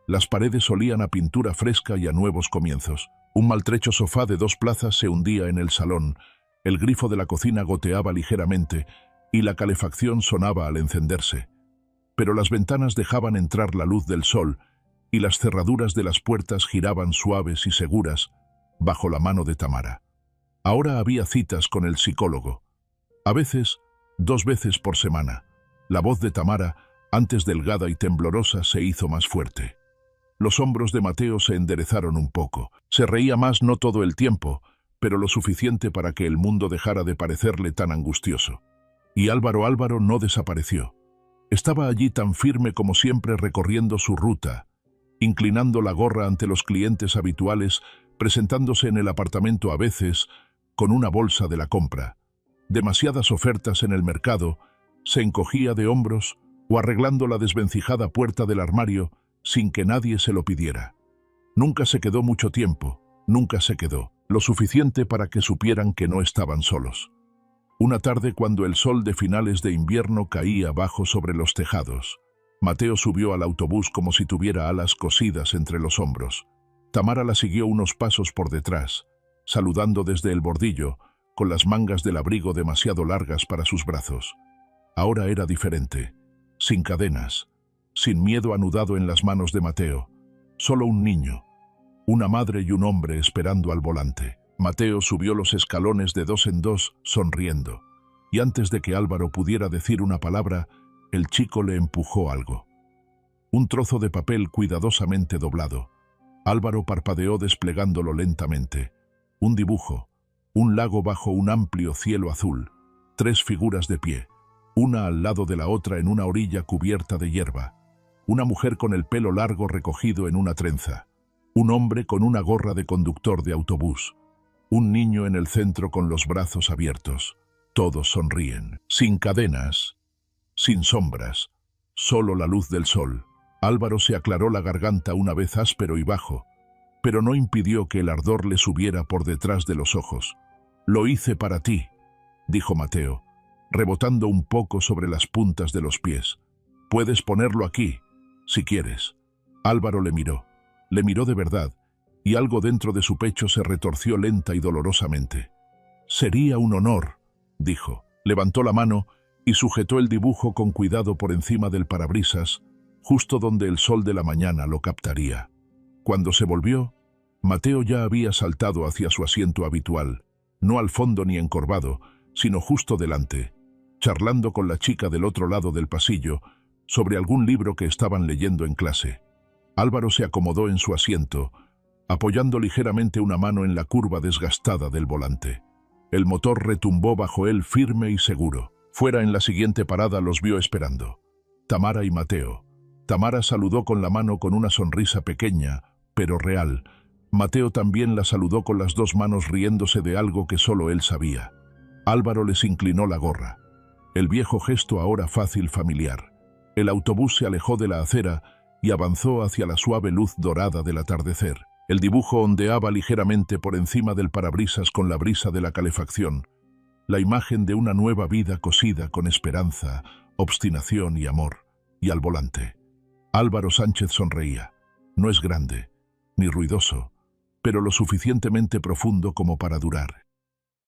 A: Las paredes olían a pintura fresca y a nuevos comienzos. Un maltrecho sofá de 2 plazas se hundía en el salón, el grifo de la cocina goteaba ligeramente y la calefacción sonaba al encenderse. Pero las ventanas dejaban entrar la luz del sol y las cerraduras de las puertas giraban suaves y seguras bajo la mano de Tamara. Ahora había citas con el psicólogo. A veces, 2 veces por semana. La voz de Tamara, antes delgada y temblorosa, se hizo más fuerte. Los hombros de Mateo se enderezaron un poco. Se reía más, no todo el tiempo, pero lo suficiente para que el mundo dejara de parecerle tan angustioso. Y Álvaro no desapareció. Estaba allí tan firme como siempre, recorriendo su ruta, inclinando la gorra ante los clientes habituales, presentándose en el apartamento a veces con una bolsa de la compra. Demasiadas ofertas en el mercado, se encogía de hombros o arreglando la desvencijada puerta del armario sin que nadie se lo pidiera. Nunca se quedó mucho tiempo, nunca se quedó lo suficiente para que supieran que no estaban solos. Una tarde, cuando el sol de finales de invierno caía bajo sobre los tejados, Mateo subió al autobús como si tuviera alas cosidas entre los hombros. Tamara la siguió unos pasos por detrás, saludando desde el bordillo, con las mangas del abrigo demasiado largas para sus brazos. Ahora era diferente, sin cadenas, sin miedo anudado en las manos de Mateo. Solo un niño, una madre y un hombre esperando al volante. Mateo subió los escalones de 2 en 2, sonriendo, y antes de que Álvaro pudiera decir una palabra, el chico le empujó algo. Un trozo de papel cuidadosamente doblado. Álvaro parpadeó desplegándolo lentamente. Un dibujo, un lago bajo un amplio cielo azul, 3 figuras de pie, una al lado de la otra en una orilla cubierta de hierba. Una mujer con el pelo largo recogido en una trenza. Un hombre con una gorra de conductor de autobús. Un niño en el centro con los brazos abiertos. Todos sonríen, sin cadenas, sin sombras, solo la luz del sol. Álvaro se aclaró la garganta una vez áspero y bajo, pero no impidió que el ardor le subiera por detrás de los ojos. «Lo hice para ti», dijo Mateo, rebotando un poco sobre las puntas de los pies. «Puedes ponerlo aquí, si quieres». Álvaro le miró de verdad, y algo dentro de su pecho se retorció lenta y dolorosamente. «Sería un honor», dijo. Levantó la mano y sujetó el dibujo con cuidado por encima del parabrisas, justo donde el sol de la mañana lo captaría. Cuando se volvió, Mateo ya había saltado hacia su asiento habitual, no al fondo ni encorvado, sino justo delante, charlando con la chica del otro lado del pasillo sobre algún libro que estaban leyendo en clase. Álvaro se acomodó en su asiento, apoyando ligeramente una mano en la curva desgastada del volante. El motor retumbó bajo él firme y seguro. Fuera, en la siguiente parada, los vio esperando. Tamara y Mateo. Tamara saludó con la mano con una sonrisa pequeña, pero real. Mateo también la saludó con las 2 manos, riéndose de algo que solo él sabía. Álvaro les inclinó la gorra. El viejo gesto ahora fácil, familiar. El autobús se alejó de la acera y avanzó hacia la suave luz dorada del atardecer. El dibujo ondeaba ligeramente por encima del parabrisas con la brisa de la calefacción, la imagen de una nueva vida cosida con esperanza, obstinación y amor. Y al volante, Álvaro Sánchez sonreía. No es grande, ni ruidoso, pero lo suficientemente profundo como para durar.